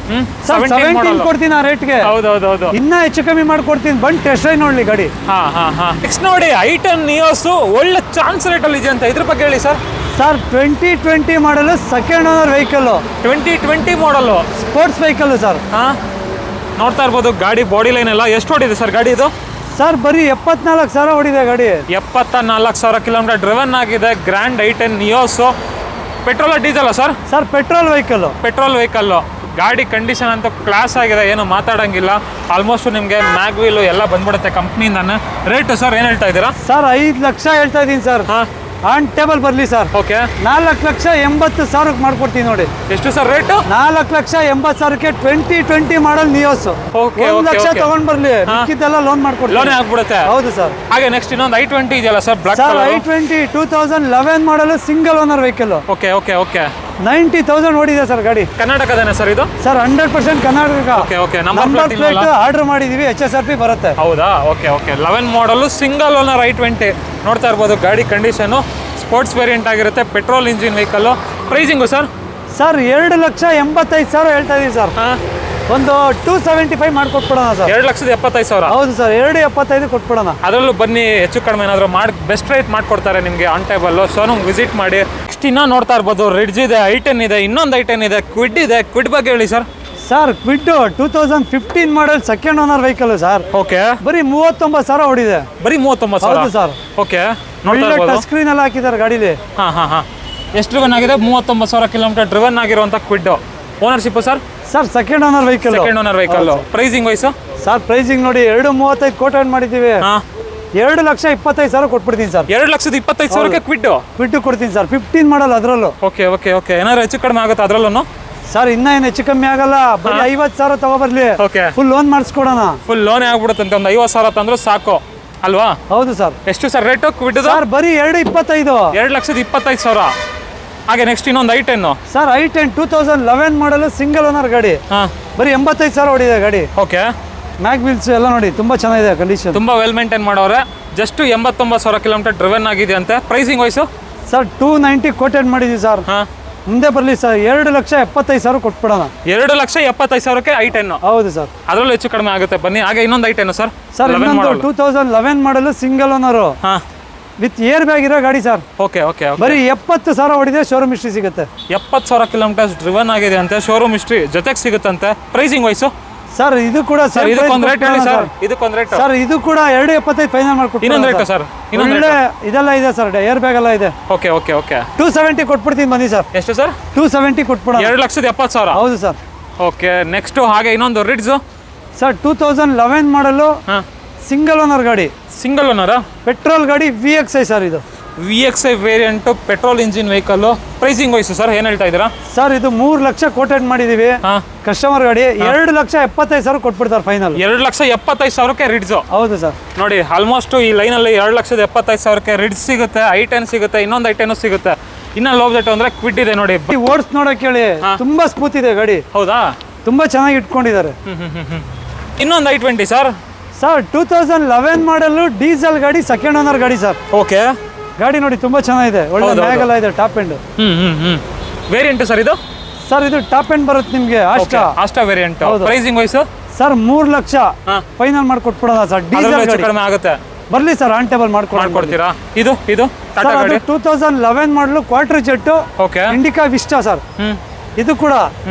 17 ಕೊಡ್ತೀನಿ ಆ ರೇಟ್ಗೆ. ಹೌದು. ಇನ್ನ ಹೆಚ್ಚು ಕಮ್ಮಿ ಮಾಡ್ಕೊಡ್ತೀನಿ, ಬಂದು ಟೆಸ್ಟ್ ಡ್ರೈವ್ ನೋಡ್ಲಿ ಗಾಡಿ. ಹಾ. ನೆಕ್ಸ್ಟ್ ನೋಡಿ i10 ನಿಯೋಸ್ ಒಳ್ಳೆ ಚಾನ್ಸ್ ರೇಟಲ್ಲಿ ಇದೆ ಅಂತ, ಇದ್ರ ಬಗ್ಗೆ ಹೇಳಿ ಸರ್. ಸರ್ 2020 ಮಾಡಲು ಸೆಕೆಂಡ್ ಓನರ್ ವೆಹಿಕಲ್. 2020 ಮಾಡಲು ಸ್ಪೋರ್ಟ್ಸ್ ವೆಹಿಕಲ್ ಸರ್. ನೋಡ್ತಾ ಇರ್ಬೋದು ಗಾಡಿ ಬಾಡಿ ಲೈನ್ ಎಲ್ಲ. ಎಷ್ಟು ಹೊಡಿದೆ ಸರ್ ಗಾಡಿ ಇದು? ಸರ್ ಬರೀ 74,000 ಹೊಡಿದೆ ಗಾಡಿ. 74,000 ಕಿಲೋಮೀಟರ್ ಡ್ರೈವನ್ ಆಗಿದೆ. Grand i10 Nios. Petrol diesel sir? Sir petrol vehicle. ಗಾಡಿ ಕಂಡೀಷನ್ ಅಂತೂ ಕ್ಲಾಸ್ ಆಗಿದೆ, ಏನು ಮಾತಾಡೋಂಗಿಲ್ಲ. ಆಲ್ಮೋಸ್ಟ್ ನಿಮಗೆ ಮ್ಯಾಗ್ವೀಲು ಎಲ್ಲ ಬಂದ್ಬಿಡುತ್ತೆ ಕಂಪ್ನಿಯಿಂದಾನೆ. ರೇಟು ಸರ್ ಏನು ಹೇಳ್ತಾ ಇದ್ದೀರಾ? ಸರ್ 5 ಲಕ್ಷ ಹೇಳ್ತಾ ಇದ್ದೀನಿ ಸರ್. ಆನ್ ಟೇಬಲ್ ಬರಲಿ ಸರ್. ಓಕೆ. 4,80,000 ಮಾಡ್ಕೊಡ್ತೀನಿ ನೋಡಿ. ಎಷ್ಟು sir rate? 4,80,000ಕ್ಕೆ 2020 model Nios. 1 lakh ತಗೊಂಡ್ ಬರ್ಲಿ, ಮಿಕ್ಕಿದ್ದೆಲ್ಲ ಲೋನ್ ಮಾಡ್ಕೊಡ್ತೀನಿ. ಲೋನ್ ಆಗ್ಬಿಡುತ್ತೆ? ಹೌದು ಸರ್. ಹಾಗೆ ನೆಕ್ಸ್ಟ್ ಇನ್ನೊಂದು i20 ಇದೆಯಲ್ಲ sir, black sir i20 2011 model single owner vehicle. Okay 90,000 ಓಡಿದೆ ಸರ್ ಗಾಡಿ. ಕರ್ನಾಟಕದೇನೆ ಸರ್ ಇದು? Sir 100% Karnataka. Okay. Number plate order ಮಾಡಿದೀವಿ, HSRP ಬರುತ್ತೆ. ಹೌದಾ? ಓಕೆ. 11 ಮಾಡಲು ಸಿಂಗಲ್ ಓನರ್ i20. ನೋಡ್ತಾ ಇರ್ಬೋದು ಗಾಡಿ ಕಂಡೀಷನು ಸ್ಪೋರ್ಟ್ಸ್ ವೇರಿಯಂಟ್ ಆಗಿರುತ್ತೆ. Petrol engine vehicle. Pricing sir? Sir 2,85,000 ಹೇಳ್ತಾ ಇದೀವಿ ಸರ್. ಒಂದು 275 ಮಾಡ್ಕೊಟ್ಬಿಡೋಣ ಸರ್. 2,75,000? ಹೌದು ಸರ್. 2,75 ಕೊಟ್ಬಿಡೋಣ. ಅದರಲ್ಲೂ ಬನ್ನಿ, ಹೆಚ್ಚು ಕಡಿಮೆ ಏನಾದರೂ ಬೆಸ್ಟ್ ರೇಟ್ ಮಾಡ್ಕೊಡ್ತಾರೆ ನಿಮಗೆ ಆನ್ ಟೇಬಲ್. ಸೊ ನಮ್ಗೆ ವಿಸಿಟ್ ಮಾಡಿ. ನೆಕ್ಸ್ಟ್ ಇನ್ನೂ ನೋಡ್ತಾ ಇರ್ಬೋದು ರಿಡ್ಜ್ ಇದೆ, i10 ಇದೆ, ಇನ್ನೊಂದು i10 ಇದೆ, ಕ್ವಿಡ್ ಇದೆ. ಕ್ವಿಡ್ ಬಗ್ಗೆ ಹೇಳಿ ಸರ್. ಸರ್ ಕ್ವಿಡ್ 2015 ಮಾಡಲ್ second owner vehicle sir. Okay. ಬರೀ 39,000 ಹೊಡಿದೆ. ಬರೀ 39,000? ಹೌದು ಸರ್. ಓಕೆ. ಟಚ್ ಸ್ಕ್ರೀನ್ ಎಲ್ಲ ಹಾಕಿದ್ದಾರೆ ಗಾಡಿಲಿ. ಹಾಂ. ಎಷ್ಟು ಡ್ರಿವನ್ ಆಗಿದೆ? 39,000 ಕಿಲೋಮೀಟರ್ ಡ್ರಿವನ್ ಆಗಿರುವಂಥ Kwid. Ownership sir? Sir second owner vehicle. Pricing wise? Sir pricing ನೋಡಿ 2,35 ಕೋಟ್ ಆನ್ ಮಾಡಿದ್ದೀವಿ. 2,25,000 ಕೊಟ್ಬಿಡ್ತೀನಿ ಸರ್. 2,25,000ಕ್ಕೆ ಕ್ವಿಡ್ ಕೊಡ್ತೀನಿ ಸರ್. 15 ಮಾಡಲ್ ಅದರಲ್ಲೂ. ಓಕೆ. ಏನಾದ್ರು ಹೆಚ್ಚು ಕಡಿಮೆ ಆಗುತ್ತೆ ಅದರಲ್ಲೂ? ಸರ್ ಇನ್ನ ಏನು ಹೆಚ್ಚು ಕಮ್ಮಿ ಆಗಲ್ಲ, ಬರೀ 50,000 ತಗೋಬರ್ಲಿ. ಓಕೆ. ಫುಲ್ ಲೋನ್ ಮಾಡಿಸ್ಕೊಡೋಣ. ಫುಲ್ ಲೋನ್ ಆಗ್ಬಿಡುತ್ತೆ ಅಂತ. ಒಂದು 50,000 ತಂದ್ರು ಸಾಕು ಅಲ್ವಾ? ಹೌದು ಸರ್. ಎಷ್ಟು ಸರ್ ರೇಟು ಕ್ವಿಡ್? ಸರ್ ಬರೀ 2,25,000. 2,25,000. ಹಾಗೆ ನೆಕ್ಸ್ಟ್ ಇನ್ನೊಂದು i10. ಸರ್ i10 2011 ಮಾಡಲು ಸಿಂಗಲ್ ಓನರ್ ಗಾಡಿ. ಬರೀ 85,000 ಹೊಡಿದೆ ಗಾಡಿ. ಓಕೆ. ಮ್ಯಾಗ್ ವೀಲ್ಸ್ ಎಲ್ಲ ನೋಡಿ ತುಂಬಾ ಚೆನ್ನಾಗಿದೆ ಕಂಡೀಷನ್. ತುಂಬಾ ವೆಲ್ ಮೇಂಟೈನ್ ಮಾಡೋರೆ. ಜಸ್ಟ್ 89,000 ಕಿಲೋಮೀಟರ್ ಡ್ರಿವನ್ ಆಗಿದೆ ಅಂತೆ. Pricing wise? ಸರ್ 290 ಕೋಟೆಡ್ ಮಾಡಿದ್ದೀವಿ ಸರ್. ಮುಂದೆ ಬರಲಿ ಸರ್. 2,75,000 ಕೊಟ್ಬಿಡೋಣ. 2,75,000ಕ್ಕೆ i10. ಹೌದು ಸರ್. ಅದರಲ್ಲೂ ಹೆಚ್ಚು ಕಡಿಮೆ ಆಗುತ್ತೆ. ಬನ್ನಿ. ಹಾಗೆ ಇನ್ನೊಂದು i10 ಸರ್. ಸರ್ ಇನ್ನೊಂದು 2011 ಮಾಡಲು single owner with air bag ಇರೋ ಗಾಡಿ ಸರ್. ಓಕೆ. ಬರೀ 70,000 ಹೊಡಿದೆ. ಶೋರೂಮ್ ಹಿಸ್ಟ್ರಿ ಸಿಗುತ್ತೆ. 70,000 ಕಿಲೋಮೀಟರ್ಸ್ ಡ್ರಿವನ್ ಆಗಿದೆ ಅಂತೆ. ಶೋರೂಮ್ ಹಿಸ್ಟ್ರಿ ಜೊತೆಗೆ ಸಿಗುತ್ತಂತೆ. Pricing wise? ಸರ್ ಇದು ಕೂಡ ಸರ್ ಇದಕ್ಕೊಂದು ರೇಟ್ ಹೇಳಿ ಸರ್. ಇದಕ್ಕೊಂದು ರೇಟ್ ಸರ್ ಇದು ಕೂಡ 2,75 ಫೈನಲ್ ಮಾಡ್ಕೊಡ್ತೀನಿ. ಇನ್ನೊಂದು ರೇಟ್ ಸರ್? ಇನ್ನೊಂದು ಇದೆಲ್ಲ ಇದೆ ಸರ್, ಏರ್ ಬ್ಯಾಗ್ ಎಲ್ಲ ಇದೆ. ಓಕೆ. 270 ಕೊಟ್ಬಿಡ್ತೀನಿ ಬನ್ನಿ ಸರ್. ಎಷ್ಟು ಸರ್? 270 ಕೊಟ್ಬಿಡೋಣ. 2,70,000? ಹೌದು ಸರ್. ಓಕೆ. ನೆಕ್ಸ್ಟ್ ಹಾಗೆ ಇನ್ನೊಂದು ರಿಡ್ಜ್ ಸರ್ 2011 ಮಾಡಲು ಸಿಂಗಲ್ ಓನರ್ ಗಾಡಿ. ಸಿಂಗಲ್ ಓನರಾ? ಪೆಟ್ರೋಲ್ ಗಾಡಿ VXI ಸರ್. ಇದು VXI variant petrol engine vehicle. Pricing wise sir ಏನು ಹೇಳ್ತಾ ಇದ್ದೀರಾ? ಸರ್ ಇದು 3 ಲಕ್ಷ ಕೋಟೆಡ್ ಮಾಡಿದೀವಿ. ಕಸ್ಟಮರ್ ಗಾಡಿ 2,75,000 ಕೊಟ್ಬಿಡ್ತಾರೆ ಫೈನಲ್. 2,75,000ಕ್ಕೆ ರಿಡ್ಜು? ಹೌದು ಸರ್. ನೋಡಿ ಆಲ್ಮೋಸ್ಟ್ ಈ ಲೈನಲ್ಲಿ 2,75,000ಕ್ಕೆ ರಿಡ್ಜ್ ಸಿಗುತ್ತೆ. i10 ಸಿಗುತ್ತೆ, ಇನ್ನೊಂದು i10 ಸಿಗುತ್ತೆ. ಇನ್ನ ಲೋ ಬಜೆಟ್ ಅಂದ್ರೆ ಕ್ವಿಡ್ ಇದೆ ನೋಡಿ. ಓಡಿಸ್ ನೋಡಕ್ ಹೇಳಿ, ತುಂಬಾ ಸ್ಮೂತ್ ಇದೆ ಗಾಡಿ. ಹೌದಾ? ತುಂಬಾ ಚೆನ್ನಾಗಿ ಇಟ್ಕೊಂಡಿದ್ದಾರೆ. ಇನ್ನೊಂದು i20 sir. Sir 2011 model diesel ಗಾಡಿ, ಸೆಕೆಂಡ್ ಓನರ್ ಗಾಡಿ ಸರ್. ಓಕೆ. ಗಾಡಿ ನೋಡಿ ತುಂಬಾ ಚೆನ್ನಾಗಿದೆ, ಒಳ್ಳೆ ಮ್ಯಾಗೆಲ್ಲ ಇದೆ, ಟಾಪ್ ಎಂಡ್. ವೇರಿಯಂಟ್ ಸರ್ ಇದು? ಸರ್ ಇದು ಟಾಪ್ ಎಂಡ್ ಬರುತ್ತೆ ನಿಮ್ಗೆ Asta variant. Pricing wise sir 3 lakh final ಮಾಡ್ಕೊಟ್ಬಿಡೋಣ ಸರ್. ಡೀಸೆಲ್ ಕಡಿಮೆ ಆಗುತ್ತೆ, ಬರ್ಲಿ ಸರ್ ಆನ್ ಟೇಬಲ್ ಮಾಡ್ಕೊಡ್ತೀರಾ? ಇದು 2011 ಮಾಡಲು quarter jet Indica Vista sir. ಇದು ಕೂಡ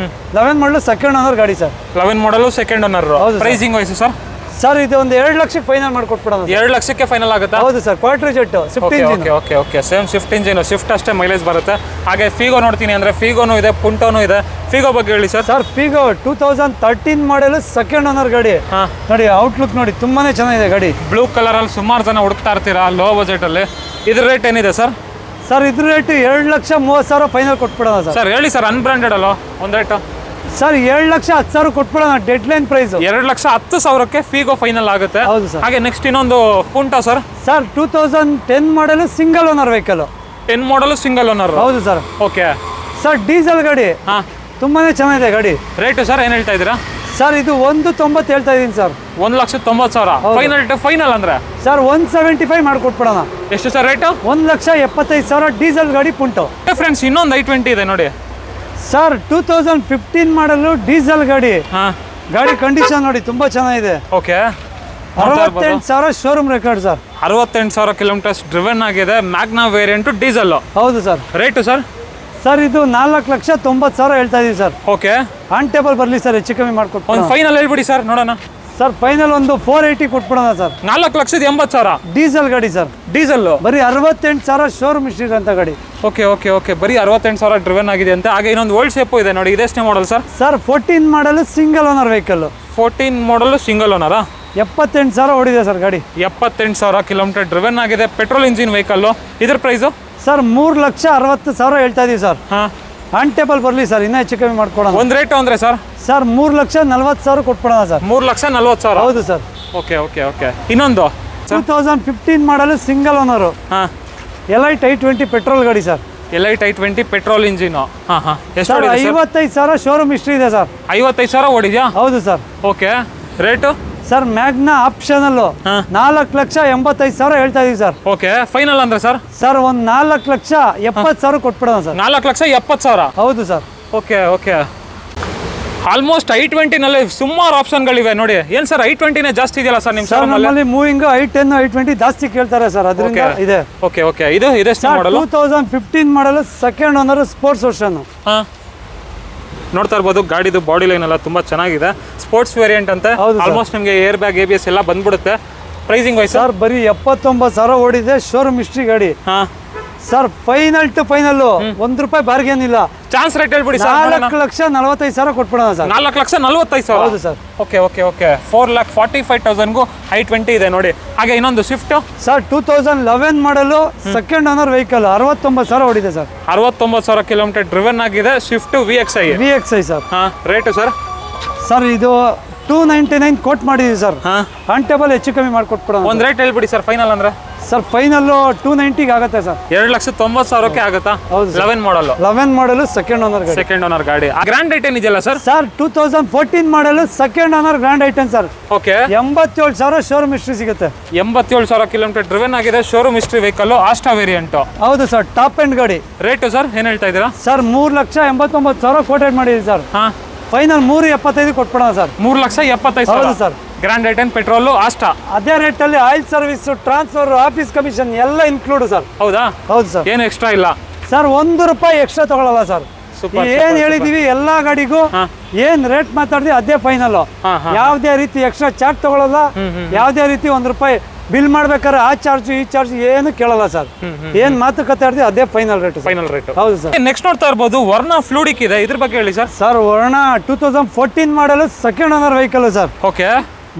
11 ಮಾಡಲು ಸೆಕೆಂಡ್ ಓನರ್ ಗಾಡಿ sir. 11 model second owner. Pricing wise sir? Sir ಇದು ಒಂದು 2 ಲಕ್ಷಕ್ಕೆ ಫೈನಲ್ ಮಾಡ್ಕೊಟ್ಬಿಡೋಣ. 2 ಲಕ್ಷಕ್ಕೆ ಫೈನಲ್ ಆಗುತ್ತಾ? ಹೌದು sir, quarter jet Swift engine. Okay same Swift engine, Swift ಅಷ್ಟೇ ಮೈಲೇಜ್ ಬರುತ್ತೆ. ಹಾಗೆ ಫೀಗೋ ನೋಡ್ತೀನಿ ಅಂದ್ರೆ ಫೀಗೋನು ಇದೆ, ಪುಂಟೋನು ಇದೆ. ಫೀಗೋ ಬಗ್ಗೆ ಹೇಳಿ ಸರ್. ಸರ್ ಫೀಗೋ 2013 ಮಾಡಲು ಸೆಕೆಂಡ್ ಓನರ್ ಗಾಡಿ. ನೋಡಿ ಔಟ್ಲುಕ್ ನೋಡಿ ತುಂಬಾನೇ ಚೆನ್ನಾಗಿದೆ ಗಾಡಿ. ಬ್ಲೂ ಕಲರ್ ಅಲ್ಲಿ ಸುಮಾರು ಜನ ಹುಡುಕ್ತಾ ಇರ್ತೀರಾ ಲೋ ಬಜೆಟ್ ಅಲ್ಲಿ. ಇದ್ರ ರೇಟ್ ಏನಿದೆ ಸರ್? ಸರ್ ಇದ್ರ ರೇಟ್ 2,30,000 ಫೈನಲ್ ಕೊಟ್ಬಿಡೋಣ ಸರ್. ಸರ್ ಹೇಳಿ ಸರ್, ಅನ್ಬ್ರಾಂಡೆಡ್ ಅಲ್ಲ ಒಂದು ರೇಟು? ಸರ್ 7,10,000 ಕೊಟ್ಬಿಡೋಣ, ಡೆಡ್ ಲೈನ್ ಪ್ರೈಸ್. 2,10,000ಕ್ಕೆ ಫೀಗೋ ಫೈನಲ್ ಆಗುತ್ತೆ. ಹೌದು ಸರ್. ಹಾಗೆ ನೆಕ್ಸ್ಟ್ ಇನ್ನೊಂದು ಪುಂಟೋ ಸರ್. ಸರ್ 2010 ಮಾಡಲು single owner vehicle. 10 model single owner. ಹೌದು ಸರ್. ಓಕೆ ಸರ್ ಡೀಸೆಲ್ ಗಾಡಿ, ತುಂಬಾನೇ ಚೆನ್ನಾಗಿದೆ ಗಾಡಿ. ರೇಟು ಸರ್ ಏನು ಹೇಳ್ತಾ ಇದ್ದೀರಾ? ಸರ್ ಇದು 1,90,000 ಹೇಳ್ತಾ ಇದೀನಿ ಸರ್. 1,90,000 ಫೈನಲ್ ಅಂದ್ರೆ ಸರ್ 175 ಮಾಡ್ಕೊಟ್ಬಿಡೋಣ. ಎಷ್ಟು ಸರ್ ರೇಟು? 1,75,000 ಡೀಸೆಲ್ ಗಾಡಿ ಪುಂಟೋ. ಫ್ರೆಂಡ್ಸ್ ಇನ್ನೊಂದು i20 ಇದೆ ನೋಡಿ ಸರ್. 2015 ಮಾಡಲು ಡೀಸೆಲ್ ಗಾಡಿ. ಗಾಡಿ ಕಂಡೀಷನ್ ನೋಡಿ ತುಂಬಾ ಚೆನ್ನಾಗಿದೆ. Okay 68,000 showroom record sir. 68,000 kilometres driven ಆಗಿದೆ. Magna variant diesel. ಹೌದು ಸರ್. Rate sir? ಸರ್ ಇದು 4,90,000 ಹೇಳ್ತಾ ಇದೀವಿ ಸರ್. ಓಕೆ ಆನ್ ಟೇಬಲ್ ಬರಲಿ ಸರ್, ಹೆಚ್ಚು ಕಮ್ಮಿ ಮಾಡ್ಕೊಟ್ಟು. ಒಂದು ಫೈನಲ್ ಹೇಳ್ಬಿಡಿ ಸರ್ ನೋಡೋಣ. ಸರ್ ಫೈನಲ್ ಒಂದು 480 ಕೊಟ್ಬಿಡೋಣ ಸರ್. 4,80,000 ಡೀಸೆಲ್ ಗಾಡಿ ಸರ್. ಡೀಸೆಲ್ ಬರೀ 68,000 ಶೋರೂಮ್ ಹಿಸ್ಟ್ರಿ ಅಂತ ಗಾಡಿ. ಓಕೆ ಬರೀ 68,000 ಡ್ರಿವನ್ ಆಗಿದೆ ಅಂತ. ಹಾಗೆ ಇನ್ನೊಂದು ಓಲ್ಡ್ ಶೇಪು ಇದೆ ನೋಡಿ, ಇದೆಷ್ಟೇ ಮಾಡಲ್ ಸರ್? ಸರ್ 14 ಮಾಡಲು ಸಿಂಗಲ್ ಓನರ್ ವೆಹಿಕಲ್. 14 ಮಾಡಲು ಸಿಂಗಲ್ ಓನರಾ? 78,000 ಓಡಿದೆ ಸರ್ ಗಾಡಿ. 78,000 ಕಿಲೋಮೀಟರ್ ಡ್ರಿವನ್ ಆಗಿದೆ. Petrol engine vehicle. ಇದ್ರ ಪ್ರೈಸು ಸರ್ 3,60,000 ಹೇಳ್ತಾ ಇದೀವಿ ಸರ್. ಆನ್ ಟೇಬಲ್ ಬರಲಿ ಸರ್, ಇನ್ನೂ ಹೆಚ್ಚು ಕಮ್ಮಿ ಮಾಡ್ಕೊಡೋಣ. ಒಂದು ರೇಟ್ ಅಂದ್ರೆ ಸರ್? Sir 3,40,000 ಕೊಟ್ಬಿಡೋಣ sir. 3,40,000. ಹೌದು ಸರ್. ಓಕೆ ಇನ್ನೊಂದು 2015 model single owner. Elite i20 petrol ಗಾಡಿ sir. Elite i20 petrol engine. ಎಷ್ಟು? 55,000 ಶೋರೂಮ್ ಹಿಸ್ಟ್ರಿ ಇದೆ ಸರ್. 55,000 ಓಡಿದ್ಯಾ? ಹೌದು sir. Okay rate? Sir Magna optional 4,85,000 ಹೇಳ್ತಾ ಇದೀವಿ ಸರ್. ಓಕೆ ಫೈನಲ್ ಅಂದ್ರೆ ಸರ್? ಸರ್ ಒಂದು 4,70,000 ಕೊಟ್ಬಿಡೋಣ ಸರ್. 4,70,000. ಹೌದು ಸರ್. ಓಕೆ ಆಲ್ಮೋಸ್ಟ್ i20 ನಲ್ಲಿ ಸುಮಾರು ಆಪ್ಷನ್ಗಳಿವೆ ನೋಡಿ. ಏನ್ ಸರ್ i20ನೇ ಜಾಸ್ತಿ ಇದೆಯಲ್ಲ ಸರ್ ನಿಮ್ಮ ಶೋರೂಮ್ ಅಲ್ಲಿ? ಮೂವಿಂಗ್ i10 i20 ಜಾಸ್ತಿ ಕೇಳ್ತಾರೆ ಸರ್, ಅದರಿಂದ ಇದೆ. ಓಕೆ ಇದು ಇದೆಷ್ಟು ಮಾಡಲು? 2015 ಮಾಡಲು ಸೆಕೆಂಡ್ ಓನರ್ ಸ್ಪೋರ್ಟ್ಸ್ ವರ್ಷನ್. ನೋಡ್ತಾ ಇರ್ಬೋದು ಗಾಡಿದು ಬಾಡಿ ಲೈನ್ ಎಲ್ಲ ತುಂಬಾ ಚೆನ್ನಾಗಿದೆ. ಸ್ಪೋರ್ಟ್ಸ್ ವೇರಿಯಂಟ್ ಅಂತ. ಆಲ್ಮೋಸ್ಟ್ ನಿಮಗೆ ಏರ್ ಬ್ಯಾಗ್ ABS ಎಲ್ಲ ಬಂದ್ಬಿಡುತ್ತೆ. ಪ್ರೈಸಿಂಗ್ ವೈಸ್ ಸರ್ ಬರೀ 79,000 ಓಡಿದೆ, ಶೋರೂಮ್ ಹಿಸ್ಟ್ರಿ ಗಾಡಿ. Sir final to final ₹1 bargain ಇಲ್ಲ. ಚಾನ್ಸ್ ರೇಟ್ ಹೇಳ್ಬಿಡಿ ಸರ್. 4,45,000 ಕೊಟ್ಬಿಡೋಣ ಸರ್. 4,45,000. ಹೌದು ಸರ್. ಓಕೆ 4,45,000ಗೂ i20 ಇದೆ ನೋಡಿ. ಹಾಗೆ ಇನ್ನೊಂದು ಸ್ವಿಫ್ಟ್ ಸರ್ 2011 ಮಾಡಲು ಸೆಕೆಂಡ್ ಓನರ್ ವೆಹಿಕಲ್. 69,000 ಓಡಿದೆ ಸರ್. 69,000 ಕಿಲೋಮೀಟರ್ ಡ್ರಿವನ್ ಆಗಿದೆ. Swift VXI sir. Rate sir? Sir ಇದು 299 ಕೋಟ್ ಮಾಡಿದೀವಿ ಸರ್. ಆನ್ ಟೇಬಲ್ ಹೆಚ್ಚು ಕಮ್ಮಿ ಮಾಡ್ಕೊಟ್ಬಿಡೋಣ. ಒಂದು ರೇಟ್ ಹೇಳ್ಬಿಡಿ ಸರ್ ಫೈನಲ್ ಅಂದ್ರೆ? ಸರ್ ಫೈನಲ್ 290 ಆಗುತ್ತೆ ಸರ್. 2,90,000 ಆಗುತ್ತಾ? ಹೌದು. 11 ಮಾಡಲು ಸೆಕೆಂಡ್ ಓನರ್ ಗಾಡಿ. ಗ್ರ್ಯಾಂಡ್ ಐಟನ್ ಇದೆಯಲ್ಲ sir? Sir 2014 model second owner grand i ten sir. Okay 87,000 showroom history ಸಿಗುತ್ತೆ. 87,000 ಕಿಲೋಮೀಟರ್ ಡ್ರಿವನ್ ಆಗಿದೆ. Showroom history vehicle. Asta variant. ಹೌದು ಸರ್, ಟಾಪ್ ಎಂಡ್ ಗಾಡಿ. ರೇಟು ಸರ್ ಏನ್ ಹೇಳ್ತಾ ಇದ್ದೀರಾ? ಸರ್ 3,89,000 ಕೋಟೆಡ್ ಮಾಡಿದ್ದೀವಿ ಸರ್. ಫೈನಲ್ 3,75,000 ಕೊಟ್ಬಿಡೋಣ ಸರ್. 3,75,000. ಹೌದು sir. Grand i ten petrol Asta. ಅದೇ ರೇಟ್ ಅಲ್ಲಿ oil service, transfer, office commission ಎಲ್ಲ ಇನ್ಕ್ಲೂಡ್ ಸರ್. ಹೌದಾ? ಹೌದು ಸರ್. ಏನು ಎಕ್ಸ್ಟ್ರಾ ಇಲ್ಲ ಸರ್. ₹1 ಎಕ್ಸ್ಟ್ರಾ ತಗೊಳ್ಳಲ್ಲ ಸರ್. ಏನ್ ಹೇಳಿದೀವಿ ಎಲ್ಲಾ ಗಾಡಿಗೂ ಏನ್ ರೇಟ್ ಮಾತಾಡಿದ್ವಿ ಅದೇ ಫೈನಲ್. ಯಾವುದೇ ರೀತಿ ಎಕ್ಸ್ಟ್ರಾ ಚಾರ್ಜ್ ತಗೊಳ್ಳಲ್ಲ. ಯಾವುದೇ ರೀತಿ ₹1 ಬಿಲ್ ಮಾಡ್ಬೇಕಾದ್ರೆ ಆ ಚಾರ್ಜ್ ಈ ಚಾರ್ಜ್ ಏನು ಕೇಳಲ್ಲ ಸರ್. ಏನ್ ಮಾತುಕತೆ ಆಡಿದ್ವಿ ಅದೇ ಫೈನಲ್ ರೇಟ್. ಹೌದು ಸರ್. ನೆಕ್ಸ್ಟ್ ನೋಡ್ತಾ ಇರ್ಬೋದು ವರ್ಣ ಫ್ಲೂಡಿಕ್ ಇದೆ, ಇದ್ರ ಬಗ್ಗೆ ಹೇಳಿ ಸರ್. ಸರ್ ವರ್ಣ 2014 model second owner vehicle sir. Okay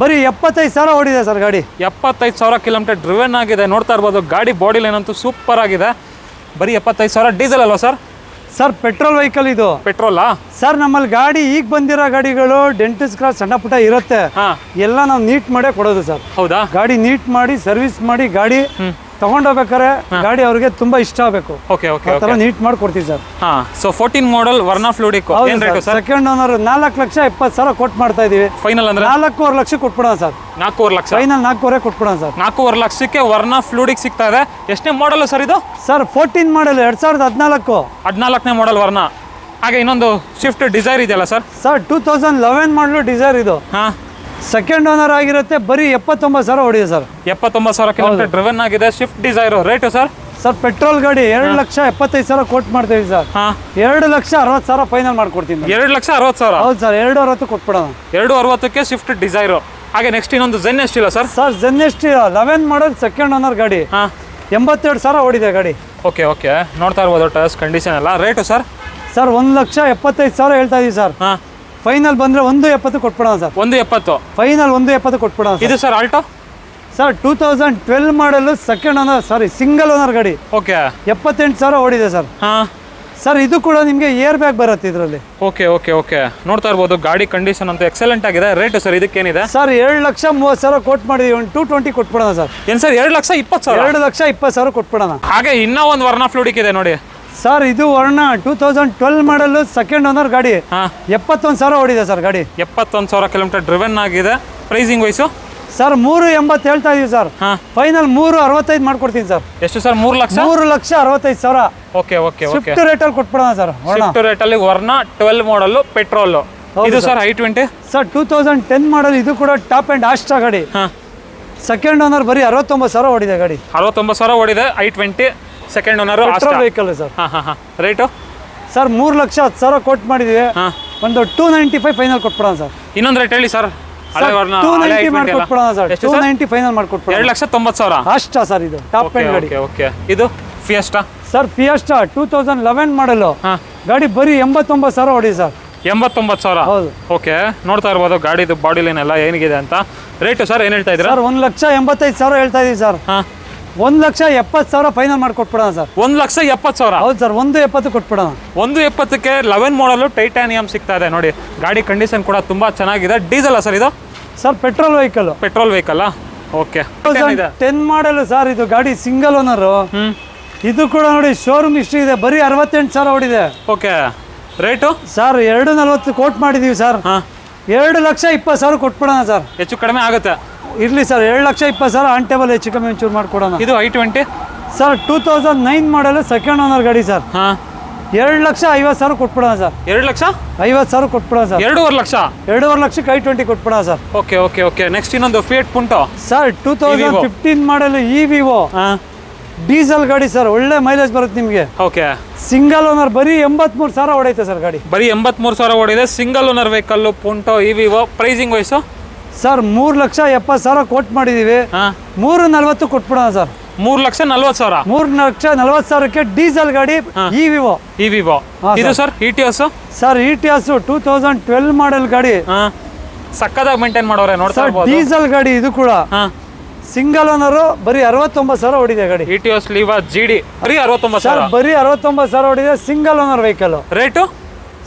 ಬರೀ 75,000 ಓಡಿದೆ ಸರ್ ಗಾಡಿ. 75,000 ಕಿಲೋಮೀಟರ್ ಡ್ರಿವನ್ ಆಗಿದೆ. ನೋಡ್ತಾ ಇರ್ಬೋದು ಗಾಡಿ ಬಾಡಿ ಲೈನ್ ಅಂತೂ ಸೂಪರ್ ಆಗಿದೆ. ಬರೀ 75,000. ಡೀಸೆಲ್ ಅಲ್ವಾ ಸರ್? ಸರ್ ಪೆಟ್ರೋಲ್ ವೆಹಿಕಲ್ ಇದು. ಪೆಟ್ರೋಲಾ ಸರ್? ನಮ್ಮಲ್ಲಿ ಗಾಡಿ ಈಗ ಬಂದಿರೋ ಗಾಡಿಗಳು ಡೆಂಟಿಸ್ ಕ್ರಾಸ್ ಸಣ್ಣ ಪುಟ್ಟ ಇರುತ್ತೆ, ಎಲ್ಲ ನಾವು ನೀಟ್ ಮಾಡೇ ಕೊಡೋದು ಸರ್. ಹೌದಾ? ಗಾಡಿ ನೀಟ್ ಮಾಡಿ ಸರ್ವಿಸ್ ಮಾಡಿ ಗಾಡಿ ತಗೊಂಡೋಗ್ಬೇಕಾದ್ರೆ ಗಾಡಿ ಅವ್ರಿಗೆ ತುಂಬಾ ಇಷ್ಟ ಆಗಬೇಕು. ಓಕೆ ಓಕೆ ಆ ಥರ ನೀಟ್ ಮಾಡಿ ಕೊಡ್ತೀವಿ ಸರ್. ಹಾ, ಸೊ 14 ಮಾಡೆಲ್ ವರ್ನಾ ಫ್ಲೂಡಿಕ್ ಏನ್ ರೇಟ್ ಸರ್? ಸೆಕೆಂಡ್ ಓನರ್ 4,70,000 ಕೊಟ್ಟು ಮಾಡ್ತಾ ಇದೀವಿ. ಫೈನಲ್ ಅಂದ್ರೆ 4,25,000 ಲಕ್ಷ ಕೊಟ್ಬಿಡೋಣ ಸರ್. 4,25,000 ಲಕ್ಷ ಫೈನಲ್ 4,25,000 ಕೊಟ್ಬಿಡೋಣ ಸರ್. 4,25,000 ಲಕ್ಷಕ್ಕೆ ವರ್ನಾ ಫ್ಲೂಡಿಕ್ ಸಿಗ್ತಾ ಇದೆ. ಎಷ್ಟನೇ ಮಾಡೆಲ್ ಸರ್ ಇದು? Sir 14 model 2014. 14ನೇ ಮಾಡೆಲ್ ವರ್ನಾ. ಹಾಗೆ ಇನ್ನೊಂದು ಸ್ವಿಫ್ಟ್ ಡಿಸೈರ್ ಇದೆಯಲ್ಲ ಸರ್? ಸರ್ 2011 ಮಾಡಲು ಡಿಸೈರ್ ಇದು. ಹಾ, ಸೆಕೆಂಡ್ ಓನರ್ ಆಗಿರುತ್ತೆ. ಬರೀ 79,000 ಹೊಡಿದೆ ಸರ್. 79,000 ಕಿಲೋಮೀಟರ್ ಡ್ರಿವನ್ ಆಗಿದೆ. Swift Dzire rate sir? Sir petrol ಗಾಡಿ 2,75,000 ಕೊಟ್ಟು ಮಾಡ್ತೀವಿ ಸರ್. ಹಾ, 2,60,000 ಫೈನಲ್ ಮಾಡ್ಕೊಡ್ತೀನಿ. 2,60,000. ಹೌದು ಸರ್, 2,60 ಕೊಟ್ಬಿಡೋಣ. 2,60ಕ್ಕೆ ಸ್ವಿಫ್ಟ್ ಡಿಸೈರು. ಹಾಗೆ ನೆಕ್ಸ್ಟ್ ಇನ್ನೊಂದು ಜೆನ್ ಎಷ್ಟಿಲ್ಲ sir? Sir ZST 11 model second owner ಗಾಡಿ. ಹಾ, 82,000 ಓಡಿದೆ ಗಾಡಿ. ಓಕೆ ಓಕೆ, ನೋಡ್ತಾ ಇರ್ಬೋದು ಟೈರ್ಸ್ ಕಂಡೀಷನ್ ಎಲ್ಲ. Rate sir? ಸರ್ 1,75,000 ಹೇಳ್ತಾ ಇದೀವಿ ಸರ್. ಹಾ, ಫೈನಲ್ ಬಂದ್ರೆ 1,70 ಕೊಟ್ಬಿಡೋಣ ಸರ್. 1,70. ಫೈನಲ್ 1,70 ಕೊಟ್ಬಿಡೋಣ ಸರ್. ಇದು sir Alto? Sir 2012 model second owner, sorry single owner ಗಾಡಿ. ಓಕೆ, 78,000 ಓಡಿದೆ ಸರ್. ಹಾ ಸರ್ ಇದು ಕೂಡ ನಿಮಗೆ ಏರ್ ಬ್ಯಾಗ್ ಬರುತ್ತೆ ಇದರಲ್ಲಿ. ಓಕೆ ಓಕೆ ಓಕೆ, ನೋಡ್ತಾ ಇರ್ಬೋದು ಗಾಡಿ ಕಂಡೀಷನ್ ಅಂತೂ ಎಕ್ಸಲೆಂಟ್ ಆಗಿದೆ. Rate sir ಇದಕ್ಕೇನಿದೆ? ಸರ್ 2,30,000 ಕೊಟ್ಟು ಮಾಡಿದೀವಿ. ಒಂದು 220 ಕೊಟ್ಬಿಡೋಣ ಸರ್. ಏನು ಸರ್ 2,20,000? 2,20,000 ಕೊಟ್ಬಿಡೋಣ. ಹಾಗೆ ಇನ್ನೂ ಒಂದು ವರ್ನಾ ಫ್ಲೂಡಿಕ್ ಇದೆ ನೋಡಿ ಸರ್. ಇದು ವರ್ಣ 2012 ಮಾಡಲು ಸೆಕೆಂಡ್ ಓನರ್ ಗಾಡಿ. ಹಾ, 71,000 ಓಡಿದೆ ಸರ್ ಗಾಡಿ. 71,000 ಕಿಲೋಮೀಟರ್ ಡ್ರಿವನ್ ಆಗಿದೆ. ಪ್ರೈಸಿಂಗ್ ವೈಸು ಸರ್ 3,80 ಹೇಳ್ತಾ ಇದೀವಿ ಸರ್. ಹಾ, ಫೈನಲ್ 3,65 ಮಾಡ್ಕೊಡ್ತೀನಿ ಸರ್. ಎಷ್ಟು sir? 3 lakh? 3,65,000. Okay okay okay, Swift ರೇಟಲ್ಲಿ ಕೊಟ್ಬಿಡೋಣ ಸರ್. ಸ್ವಿಫ್ಟ್ ರೇಟಲ್ಲಿ ವರ್ನಾ 12 ಮಾಡಲು ಪೆಟ್ರೋಲ್. ಇದು ಸರ್ i20? ಸರ್ 2010 ಮಾಡಲ್. ಇದು ಕೂಡ ಟಾಪ್ ಅಂಡ್ ಆಸ್ಟ್ರಾ ಗಾಡಿ. ಹಾ, ಸೆಕೆಂಡ್ ಓನರ್ ಬರೀ 69,000 ಓಡಿದೆ ಗಾಡಿ. 69,000 ಓಡಿದೆ. i20 second owner. Petrol vehicle sir. ಹಾ ಹಾ ಹಾ, ರೇಟು ಸರ್ 3,10,000 ಕೊಟ್ಟು ಮಾಡಿದೀವಿ. ಹಾ, ಒಂದು 295 ಫೈನಲ್ ಕೊಟ್ಬಿಡೋಣ ಸರ್. ಇನ್ನೊಂದು ರೇಟ್ ಹೇಳಿ ಸರ್. ಹಳೆ ವರ್ನಾ 290 ಮಾಡ್ಕೊಟ್ಬಿಡೋಣ ಸರ್. ಎಷ್ಟು ಸರ್? 290 ಫೈನಲ್ ಮಾಡ್ಕೊಟ್ಬಿಡೋಣ. 2,90,000. ಆಸ್ಟ್ರಾ ಸರ್ ಇದು ಟಾಪ್ ಅಂಡ್ ಗಾಡಿ. ಓಕೆ ಓಕೆ, ಇದು ಫಿಯೆಸ್ಟಾ ಸರ್. ಫಿಯೆಸ್ಟಾ 2011 ಮಾಡಲು ಹಾ, ಗಾಡಿ ಬರೀ 89,000 ಓಡಿದೆ ಸರ್. 89,000. ಹೌದು. ಓಕೆ, ನೋಡ್ತಾ ಇರ್ಬೋದು ಗಾಡಿದು ಬಾಡಿ ಲೈನ್ ಎಲ್ಲ ಏನಿದೆ ಅಂತ. ರೇಟು ಸರ್ ಏನು ಹೇಳ್ತಾ ಇದ್ದೀರಾ? ಸರ್ 1,85,000 ಹೇಳ್ತಾ ಇದೀವಿ ಸರ್. ಹಾ, 1,70,000 ಫೈನಲ್ ಮಾಡ್ಕೊಟ್ಬಿಡೋಣ ಸರ್. 1,70,000. ಹೌದು ಸರ್, 1,70 ಕೊಟ್ಬಿಡೋಣ. 1,70ಕ್ಕೆ 11 ಮಾಡಲು ಟೈಟಾನಿಯಂ ಸಿಗ್ತಾ ಇದೆ ನೋಡಿ. ಗಾಡಿ ಕಂಡೀಷನ್ ಕೂಡ ತುಂಬಾ ಚೆನ್ನಾಗಿದೆ. ಡೀಸೆಲ್ ಸರ್ ಇದು? Sir petrol vehicle. Petrol vehicle. Okay, 10 model sir. ಇದು ಗಾಡಿ ಸಿಂಗಲ್ ಓನರ್. ಹ್ಮ್, ಇದು ಕೂಡ ನೋಡಿ ಶೋರೂಮ್ ಹಿಸ್ಟ್ರಿ ಇದೆ. ಬರೀ 68,000 ಓಡಿದೆ. ಓಕೆ, ರೇಟು ಸರ್ 2,40 ಕೋಟ್ ಮಾಡಿದೀವಿ ಸರ್. ಹಾ, 2,20,000 ಕೊಟ್ಬಿಡೋಣ ಸರ್. ಹೆಚ್ಚು ಕಡಿಮೆ ಆಗುತ್ತೆ. ಇರ್ಲಿ ಸರ್, 2,20,000 ಆನ್ ಟೇಬಲ್ ಹೆಚ್ಚು ಕಮ್ಮಿ ಒಂಚೂರು ಮಾಡ್ಕೊಡೋಣ. ಇದು i20? Sir 2009 model second owner ಗಾಡಿ ಸರ್. ಹಾ, 2,50,000 ಕೊಟ್ಬಿಡೋಣ ಸರ್. 2,50,000 ಕೊಟ್ಬಿಡೋಣ ಸರ್. 2.5 ಲಕ್ಷ. 2.5 ಲಕ್ಷಕ್ಕೆ i20 ಕೊಟ್ಬಿಡೋಣ sir. Okay okay okay, next ಇನ್ನೊಂದು ಫಿಯಟ್ ಪುಂಟೋ ಸರ್ 2015 ಮಾಡಲ್ ವಿವೋ ಹಾ, ಡೀಸೆಲ್ ಗಾಡಿ ಸರ್. ಒಳ್ಳೆ ಮೈಲೇಜ್ ಬರುತ್ತೆ ನಿಮಗೆ. ಓಕೆ, ಸಿಂಗಲ್ ಓನರ್ ಬರೀ 83,000 ಹೊಡೈತೆ ಸರ್ ಗಾಡಿ. ಬರೀ 83,000 ಓಡಿದೆ. Single owner vehicle Punto Evo. Pricing wise sir 3,70,000 quote ಮಾಡಿದೀವಿ. ಹಾ, 3,40 ಕೊಟ್ಬಿಡೋಣ ಸರ್. 3,40,000. 3,40,000ಕ್ಕೆ ಡೀಸೆಲ್ ಗಾಡಿ ವಿವೋ. ವಿವೋ. ಇದು sir Etios? Sir Etios 2012 model ಗಾಡಿ. ಹಾ, ಸಕ್ಕದಾಗಿ ಮೇಂಟೈನ್ ಮಾಡೋರೆ ನೋಡ್ತಾ ಸರ್ ಇರ್ಬೋದು. ಡೀಸೆಲ್ ಗಾಡಿ ಇದು ಕೂಡ. ಹಾ, ಸಿಂಗಲ್ ಓನರ್ ಬರೀ 69,000 ಓಡಿದೆ ಗಾಡಿ. ಇಟಿಎಸ್ ಲೀವಾ ಜಿಡಿ ಬರೀ ಸರ್ 69,000. ಬರೀ 69,000 ಓಡಿದೆ. Single owner vehicle. Rate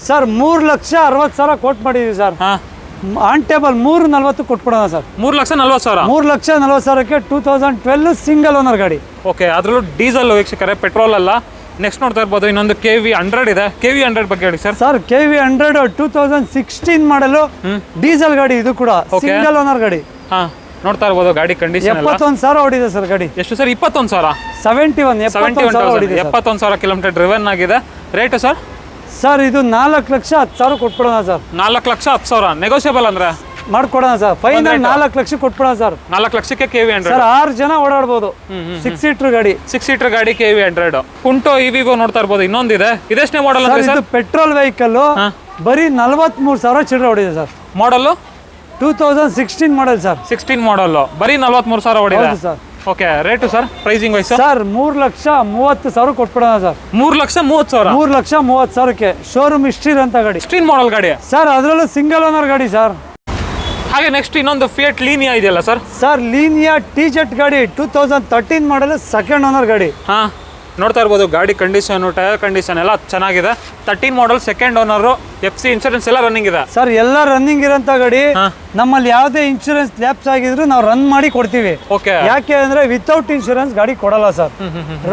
sir 3,60,000 quote ಮಾಡಿದೀವಿ ಸರ್. ಹಾ, ಆನ್ ಟೇಬಲ್ 3,40 ಕೊಟ್ಬಿಡೋಣ ಸರ್. 3,40,000. 3,40,000ಕ್ಕೆ 2012 ಸಿಂಗಲ್ ಓನರ್ ಗಾಡಿ. ಓಕೆ, ಅದರಲ್ಲೂ ಡೀಸೆಲ್ ವೀಕ್ಷಕರೇ, ಪೆಟ್ರೋಲ್ ಅಲ್ಲ. ನೆಕ್ಸ್ಟ್ ನೋಡ್ತಾ ಇರ್ಬೋದು ಇನ್ನೊಂದು KV100 ಇದೆ. KV100 ಬಗ್ಗೆ ಹೇಳಿ ಸರ್. ಸರ್ KV100 2016 ಮಾಡಲು ಡೀಸೆಲ್ ಗಾಡಿ. ಇದು ಕೂಡ ಸಿಂಗಲ್ ಓನರ್ ಗಾಡಿ. ಹಾ, ನೋಡ್ತಾ ಇರ್ಬೋದು ಗಾಡಿ ಕಂಡೀಷನ್ 71,000 ಓಡಿದೆ ಸರ್ ಗಾಡಿ. ಎಷ್ಟು ಸರ್? 21,000. 71,000 ಓಡಿದೆ. 71,000 ಕಿಲೋಮೀಟರ್ ಡ್ರಿವನ್ ಆಗಿದೆ. Rate sir? ಸರ್ ಇದು 4,10,000 ಕೊಟ್ಬಿಡೋಣ ಸರ್. 4,10,000 ನೆಗೋಷಿಯಬಲ್ ಅಂದ್ರೆ ಮಾಡ್ಕೊಡೋಣ ಸರ್. ಫೈನಲ್ 4 ಲಕ್ಷ ಕೊಟ್ಬಿಡೋಣ ಸರ್. 4 ಲಕ್ಷಕ್ಕೆ KV100 ಸರ್ 6 ಜನ ಓಡಾಡ್ಬೋದು. 6 ಸೀಟರ್ ಗಾಡಿ. 6 ಸೀಟರ್ ಗಾಡಿ KV100. ಪುಂಟೋ ವಿವೋ ನೋಡ್ತಾ ಇರ್ಬೋದು ಇನ್ನೊಂದಿದೆ. ಇದೆಷ್ಟನೇ ಮಾಡಲ್ ಅಂದ್ರೆ ಇದು ಪೆಟ್ರೋಲ್ ವೆಹಿಕಲ್. ಬರೀ 43,000 ಚಿಲ್ಲರೆ ಓಡಿದೆ ಸರ್. ಮಾಡಲ್ 2016 ಮಾಡಲ್ ಸರ್. 16 ಮಾಡಲ್ ಬರೀ 43,000 ಓಡಿದೆ. ಹೌದು sir. Okay, rate sir? Pricing wise sir 3,30,000 ಕೊಟ್ಬಿಡೋಣ ಸರ್. 3,30,000. 3,30,000ಕ್ಕೆ ಶೋರೂಮ್ ಹಿಸ್ಟ್ರಿ ಅಂತ ಗಾಡಿ. 16 ಮಾಡಲ್ ಗಾಡಿ ಸರ್. ಅದರಲ್ಲೂ ಸಿಂಗಲ್ ಓನರ್ ಗಾಡಿ ಸರ್. ಹಾಗೆ ನೆಕ್ಸ್ಟ್ ಇನ್ನೊಂದು ಫಿಯಟ್ ಲೀನಿಯಾ ಇದೆಯಲ್ಲ ಸರ್? ಸರ್ ಲೀನಿಯಾ TZ ಗಾಡಿ 2013 ಮಾಡಲ್ ಸೆಕೆಂಡ್ ಓನರ್ ಗಾಡಿ. ಹಾ, ನೋಡ್ತಾ ಇರ್ಬೋದು ಗಾಡಿ ಕಂಡೀಷನ್, ಟೈರ್ ಕಂಡೀಷನ್ ಎಲ್ಲ ಚೆನ್ನಾಗಿದೆ. 13 ಮಾಡಲ್, ಸೆಕೆಂಡ್ ಓನರು, FC ಇನ್ಶೂರೆನ್ಸ್ ಎಲ್ಲ ರನ್ನಿಂಗ್ ಇದೆ ಸರ್. ಎಲ್ಲ ರನ್ನಿಂಗ್ ಇರೋಂಥ ಗಾಡಿ. ನಮ್ಮಲ್ಲಿ ಯಾವುದೇ ಇನ್ಶೂರೆನ್ಸ್ ಲ್ಯಾಪ್ಸ್ ಆಗಿದ್ರು ನಾವು ರನ್ ಮಾಡಿ ಕೊಡ್ತೀವಿ. ಓಕೆ. ಯಾಕೆ ಅಂದ್ರೆ ವಿತೌಟ್ ಇನ್ಶೂರೆನ್ಸ್ ಗಾಡಿ ಕೊಡಲ್ಲ ಸರ್.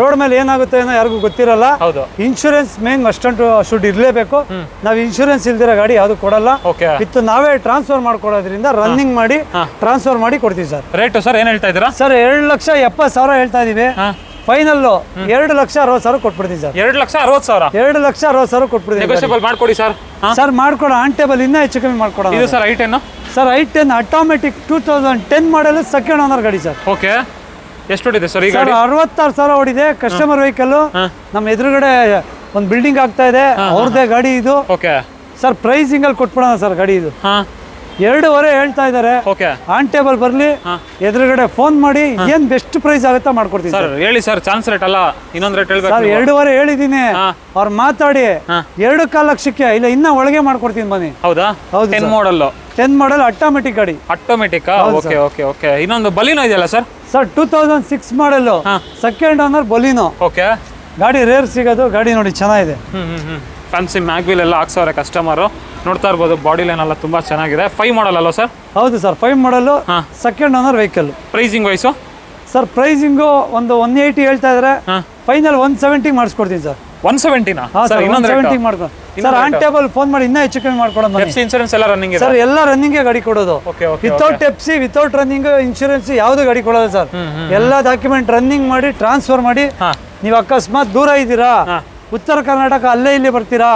ರೋಡ್ ಮೇಲೆ ಏನಾಗುತ್ತೆ ಅನ್ನೋ ಯಾರಿಗೂ ಗೊತ್ತಿರಲ್ಲ. ಹೌದು. ಇನ್ಶೂರೆನ್ಸ್ ಮೇನ್ ಅಷ್ಟೊಂದು ಶುಡ್ ಇರಲೇಬೇಕು. ನಾವು ಇನ್ಶೂರೆನ್ಸ್ ಇಲ್ದಿರೋ ಗಾಡಿ ಯಾವುದು ಕೊಡಲ್ಲ. ಓಕೆ. ವಿತ್ ನಾವೇ ಟ್ರಾನ್ಸ್ಫರ್ ಮಾಡ್ಕೊಡೋದ್ರಿಂದ ರನ್ನಿಂಗ್ ಮಾಡಿ ಟ್ರಾನ್ಸ್ಫರ್ ಮಾಡಿ ಕೊಡ್ತೀವಿ ಸರ್. ರೇಟು ಸರ್ ಏನು ಹೇಳ್ತಾ ಇದ್ದೀರಾ? ಸರ್ 2,70,000 ಹೇಳ್ತಾ ಇದೀವಿ. ಫೈನಲ್ 2,60,000 ಕೊಟ್ಬಿಡ್ತೀವಿ ಸರ್. 2,60,000. 2,60,000 ಕೊಟ್ಬಿಡ್ತೀವಿ. ನೆಗೋಷಿಯಬಲ್ ಮಾಡ್ಕೊಡಿ ಸರ್. ಸರ್ ಮಾಡ್ಕೊಡ, ಆನ್ ಟೇಬಲ್ ಇನ್ನೂ ಹೆಚ್ಚು ಕಮ್ಮಿ ಮಾಡ್ಕೊಡ. ಇದು sir i10. Sir i10 automatic 2010 model second owner ಗಾಡಿ ಸರ್. ಓಕೆ. ಎಷ್ಟು ಹೊಡಿದೆ ಸರ್ ಈ ಸರ್ ಗಾಡಿ? 66,000 ಹೊಡಿದೆ. Customer vehicle. ನಮ್ಮ ಎದುರುಗಡೆ ಒಂದು ಬಿಲ್ಡಿಂಗ್ ಆಗ್ತಾ ಇದೆ, ಅವ್ರದ್ದೇ ಗಾಡಿ ಇದು. ಓಕೆ. ಸರ್ ಪ್ರೈಸಿಂಗ್ ಅಲ್ಲಿ ಕೊಟ್ಬಿಡೋಣ ಸರ್ ಗಾಡಿ ಇದು. 2.5 ಹೇಳ್ತಾ ಇದ್ದಾರೆ. ಓಕೆ. ಆನ್ ಟೇಬಲ್ ಬರ್ಲಿ, ಎದುರುಗಡೆ ಫೋನ್ ಮಾಡಿ ಏನ್ ಬೆಸ್ಟ್ ಪ್ರೈಸ್ ಆಗುತ್ತಾ ಮಾಡ್ಕೊಡ್ತೀನಿ ಸರ್. ಹೇಳಿ ಸರ್, ಚಾನ್ಸ್ ರೇಟ್ ಅಲ್ಲ, ಇನ್ನೊಂದು ರೇಟ್ ಹೇಳ್ಬೇಕು. ಸರ್ 2.5 ಹೇಳಿದೀನಿ. ಅವ್ರು ಮಾತಾಡಿ 2.25 ಲಕ್ಷಕ್ಕೆ ಇಲ್ಲ ಇನ್ನ ಒಳಗೆ ಮಾಡ್ಕೊಡ್ತೀನಿ ಬನ್ನಿ. ಹೌದಾ? ಹೌದು. 10 ಮಾಡಲ್. 10 ಮಾಡಲ್ ಆಟೋಮೆಟಿಕ್ ಗಾಡಿ. ಆಟೋಮೆಟಿಕ್. Okay okay okay. ಇನ್ನೊಂದು ಬಲಿನೋ ಇದೆಯಲ್ಲ ಸರ್? ಸರ್ 2006 ಮಾಡಲ್, ಸೆಕೆಂಡ್ ಓನರ್ ಬಲಿನೋ. ಓಕೆ. ಗಾಡಿ ರೇರ್ ಸಿಗೋದು. ಗಾಡಿ ನೋಡಿ ಚೆನ್ನಾಗಿದೆ. ಫ್ಯಾನ್ಸಿ ಮ್ಯಾಗ್ವಿಲ್ ಎಲ್ಲ ಹಾಕ್ಸವ್ರೆ ಕಸ್ಟಮರು. ನೋಡ್ತಾ ಇರ್ಬೋದು ಬಾಡಿ ಲೈನ್ ಎಲ್ಲ ತುಂಬಾ ಚೆನ್ನಾಗಿದೆ. 5 ಮಾಡಲ್ ಅಲ್ವಾ ಸರ್? ಹೌದು sir, 5 model, second owner vehicle. Pricing wise sir pricing ಒಂದು 180 ಹೇಳ್ತಾ ಇದ್ದಾರೆ. ಫೈನಲ್ 170 ಮಾಡಿಸ್ಕೊಡ್ತೀನಿ ಸರ್. 170ನಾ ಸರ್? 170 ಮಾಡ್ಕೊ ಸರ್. ಆನ್ ಟೇಬಲ್ ಫೋನ್ ಮಾಡಿ ಇನ್ನೂ ಹೆಚ್ಚು ಕಮ್ಮಿ ಮಾಡ್ಕೊಡೋಣ. FC ಇನ್ಶೂರೆನ್ಸ್ ಎಲ್ಲ ರನ್ನಿಂಗ್ ಇದೆ ಸರ್. ಎಲ್ಲ ರನ್ನಿಂಗ್ ಗಾಡಿ ಕೊಡೋದು. Without FC, without running insurance ಯಾವ್ದು ಗಾಡಿ ಕೊಡೋದು ಸರ್. ಎಲ್ಲ ಡಾಕ್ಯುಮೆಂಟ್ ರನ್ನಿಂಗ್ ಮಾಡಿ ಟ್ರಾನ್ಸ್ಫರ್ ಮಾಡಿ. ನೀವು ಅಕಸ್ಮಾತ್ ದೂರ ಇದ್ದೀರಾ, ಉತ್ತರ ಕರ್ನಾಟಕ ಅಲ್ಲೇ ಇಲ್ಲಿ ಬರ್ತೀರಾ,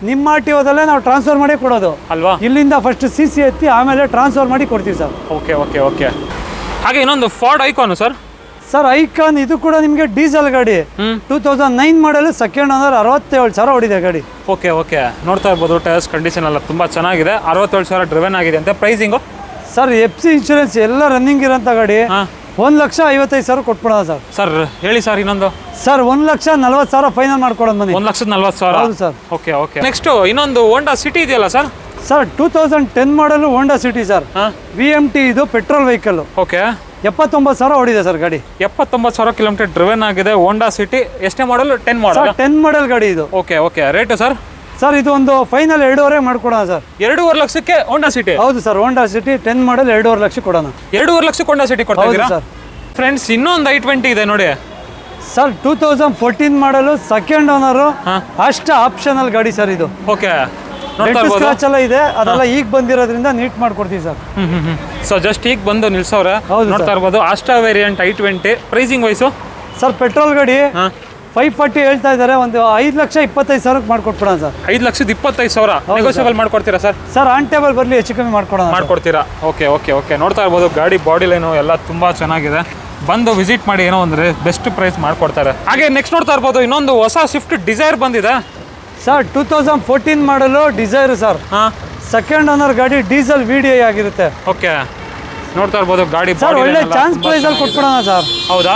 ನಿಮ್ಮ RTOದಲ್ಲೇ ನಾವು ಟ್ರಾನ್ಸ್ಫರ್ ಮಾಡಿ ಕೊಡೋದು ಅಲ್ವಾ? ಇಲ್ಲಿಂದ ಫಸ್ಟ್ CC ಎತ್ತಿ ಆಮೇಲೆ ಟ್ರಾನ್ಸ್ಫರ್ ಮಾಡಿ ಕೊಡ್ತೀವಿ ಸರ್. Okay okay okay. ಹಾಗೆ ಇನ್ನೊಂದು Ford icon sir. Sir icon ಇದು ಕೂಡ ನಿಮಗೆ ಡೀಸೆಲ್ ಗಾಡಿ. 2009 ಮಾಡಲ್, ಸೆಕೆಂಡ್ ಓನರ್, 67,000 ಹೊಡಿದೆ ಗಾಡಿ. Okay okay. ನೋಡ್ತಾ ಇರ್ಬೋದು ಟೈರ್ಸ್ ಕಂಡೀಷನ್ ಎಲ್ಲ ತುಂಬಾ ಚೆನ್ನಾಗಿದೆ. 67,000 ಡ್ರಿವೆನ್ ಆಗಿದೆ ಅಂತ. ಪ್ರೈಸಿಂಗು ಸರ್ FC ಇನ್ಶೂರೆನ್ಸ್ ಎಲ್ಲ ರನ್ನಿಂಗ್ ಇರೋಂಥ ಗಾಡಿ. 1,55,000 ಕೊಟ್ಬಿಡೋಣ ಸರ್. ಸರ್ ಹೇಳಿ ಸರ್ ಇನ್ನೊಂದು. ಸರ್ 1,40,000 ಫೈನಲ್ ಮಾಡ್ಕೊಡೋದು ಬನ್ನಿ. 1,40,000. ಹೌದು ಸರ್. Okay okay. ನೆಕ್ಸ್ಟ್ ಇನ್ನೊಂದು ಹೋಂಡಾ ಸಿಟಿ ಇದೆಯಲ್ಲ ಸರ್? ಸರ್ 2010 ಮಾಡಲ್ ಹೋಂಡಾ ಸಿಟಿ ಸರ್. VMT ಇದು ಪೆಟ್ರೋಲ್ ವೆಹಿಕಲ್. ಓಕೆ. 79,000 ಹೊಡಿದೆ ಸರ್ ಗಾಡಿ. 79,000 ಕಿಲೋಮೀಟರ್ ಡ್ರಿವೆನ್ ಆಗಿದೆ. ಹೋಂಡಾ ಸಿಟಿ ಎಷ್ಟೇ ಮಾಡಲ್? 10 ಮಾಡಲ್. 10 ಮಾಡಲ್ ಗಾಡಿ ಇದು. Okay okay. Rate sir? Sir ಇದು ಒಂದು ಫೈನಲ್ 2.5 ಮಾಡ್ಕೊಡೋಣ ಸರ್. 2.5 ಲಕ್ಷಕ್ಕೆ ಹೋಂಡಾ ಸಿಟಿ? ಹೌದು ಸರ್. ಹೋಂಡಾ ಸಿಟಿ 10 ಮಾಡಲ್ 2.5 ಲಕ್ಷ ಕೊಡೋಣ. 2.5 ಲಕ್ಷಕ್ಕೆ ಹೋಂಡಾ ಸಿಟಿ ಕೊಡ್ತಾ ಇದ್ದೀರಾ ಸರ್? ಫ್ರೆಂಡ್ಸ್ ಇನ್ನೊಂದು i20 ಇದೆ ನೋಡಿ ಸರ್. 2014 ಮಾಡಲು, ಸೆಕೆಂಡ್ ಓನರು, ಅಷ್ಟ ಆಪ್ಷನಲ್ ಗಾಡಿ ಸರ್ ಇದು. ಓಕೆ. ಸ್ಕ್ರಾಚ್ ಎಲ್ಲ ಇದೆ, ಅದೆಲ್ಲ ಈಗ ಬಂದಿರೋದ್ರಿಂದ ನೀಟ್ ಮಾಡ್ಕೊಡ್ತೀವಿ ಸರ್. ಸೊ ಜಸ್ಟ್ ಈಗ ಬಂದು ನಿಲ್ಸವ್ರೆ. ನೋಡ್ತಾ ಇರ್ಬೋದು Asta variant i20. Pricing wise sir petrol ಗಾಡಿ 540 ಹೇಳ್ತಾ ಇದ್ದಾರೆ. ಒಂದು 5,25,000 ಮಾಡ್ಕೊಟ್ಬಿಡೋಣ ಸರ್. 5,25,000 ನೆಗೋಷಿಯಬಲ್ ಮಾಡ್ಕೊಡ್ತೀರಾ ಸರ್? ಸರ್ ಆನ್ ಟೇಬಲ್ ಬರಲಿ, ಹೆಚ್ಚು ಕಮ್ಮಿ ಮಾಡ್ಕೊಡ್ತೀರಾ? Okay okay okay. ನೋಡ್ತಾ ಇರ್ಬೋದು ಗಾಡಿ ಬಾಡಿ ಲೈನು ಎಲ್ಲ ತುಂಬಾ ಚೆನ್ನಾಗಿದೆ. ಬಂದು ವಿಸಿಟ್ ಮಾಡಿ, ಏನೋ ಅಂದ್ರೆ ಬೆಸ್ಟ್ ಪ್ರೈಸ್ ಮಾಡ್ಕೊಡ್ತಾರೆ. ಹಾಗೆ ನೆಕ್ಸ್ಟ್ ನೋಡ್ತಾ ಇರ್ಬೋದು ಇನ್ನೊಂದು ಹೊಸ ಸ್ವಿಫ್ಟ್ ಡಿಸೈರ್ ಬಂದಿದೆ sir. 2014 model Dzire sir. Second owner ಗಾಡಿ, ಡೀಸೆಲ್ VDI ಆಗಿರುತ್ತೆ. ಓಕೆ. ನೋಡ್ತಾ ಇರ್ಬೋದು ಗಾಡಿ ಸರ್ ಒಳ್ಳೆ ಚಾನ್ಸ್ ಪ್ರೈಸ್ ಅಲ್ಲಿ ಕೊಟ್ಬಿಡೋಣ ಸರ್. ಹೌದಾ?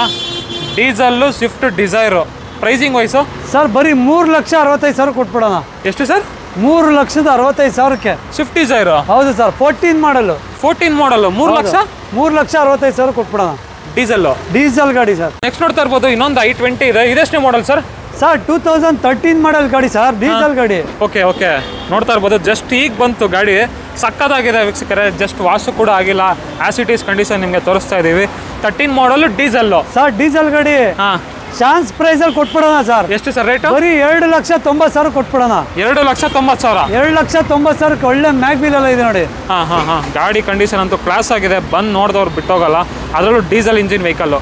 Diesel Swift Dzire. Pricing wise sir ಬರೀ 3,65,000 ಕೊಟ್ಬಿಡೋಣ. ಎಷ್ಟು ಸರ್? 3,65,000ಕ್ಕೆ ಸ್ವಿಫ್ಟ್ ಡಿಸೈರ್. ಹೌದು ಸರ್. 14 ಮಾಡಲು. 14 ಮಾಡಲ್ 3,65,000 ಕೊಟ್ಬಿಡೋಣ. ಡೀಸೆಲ್ ಗಾಡಿ ಸರ್. ನೆಕ್ಸ್ಟ್ ನೋಡ್ತಾ ಇರ್ಬೋದು ಇನ್ನೊಂದು i20 ಇದೆ. ಇದೆಷ್ಟೇ ಮಾಡಲ್ ಸರ್? ಸರ್ 2013 ಮಾಡಲ್ ಗಾಡಿ ಸರ್, ಡೀಸೆಲ್ ಗಾಡಿ. Okay okay. ನೋಡ್ತಾ ಇರ್ಬೋದು ಜಸ್ಟ್ ಈಗ ಬಂತು ಗಾಡಿ. ಸಕ್ಕತ್ತಾಗಿದೆ ವೀಕ್ಷಕರೇ. ಜಸ್ಟ್ ವಾಶ್ ಕೂಡ ಆಗಿಲ್ಲ. ಆಸಿಟೀಸ್ ಕಂಡೀಷನ್ ನಿಮಗೆ ತೋರಿಸ್ತಾ ಇದೀವಿ. 13 ಮಾಡಲ್ ಡೀಸೆಲ್ ಸರ್. ಡೀಸೆಲ್ ಗಾಡಿ ಚಾನ್ಸ್ ಪ್ರೈಸ್ ಅಲ್ಲಿ ಕೊಟ್ಬಿಡೋಣ ಸರ್. ಎಷ್ಟು ಸರ್ ರೇಟ್? ಬರೀ 2,90,000 ಕೊಟ್ಬಿಡೋಣ. 2,90,000. 2,90,000 ಒಳ್ಳೆ ಮ್ಯಾಗ್ವಿಲ್ ಎಲ್ಲ ಇದೆ ನೋಡಿ. ಗಾಡಿ ಕಂಡೀಷನ್ ಅಂತೂ ಕ್ಲಾಸ್ ಆಗಿದೆ. ಬಂದು ನೋಡಿದವ್ರು ಬಿಟ್ಟೋಗಲ್ಲ. ಅದರಲ್ಲೂ ಡೀಸೆಲ್ ಇಂಜಿನ್ ವೆಹಿಕಲ್.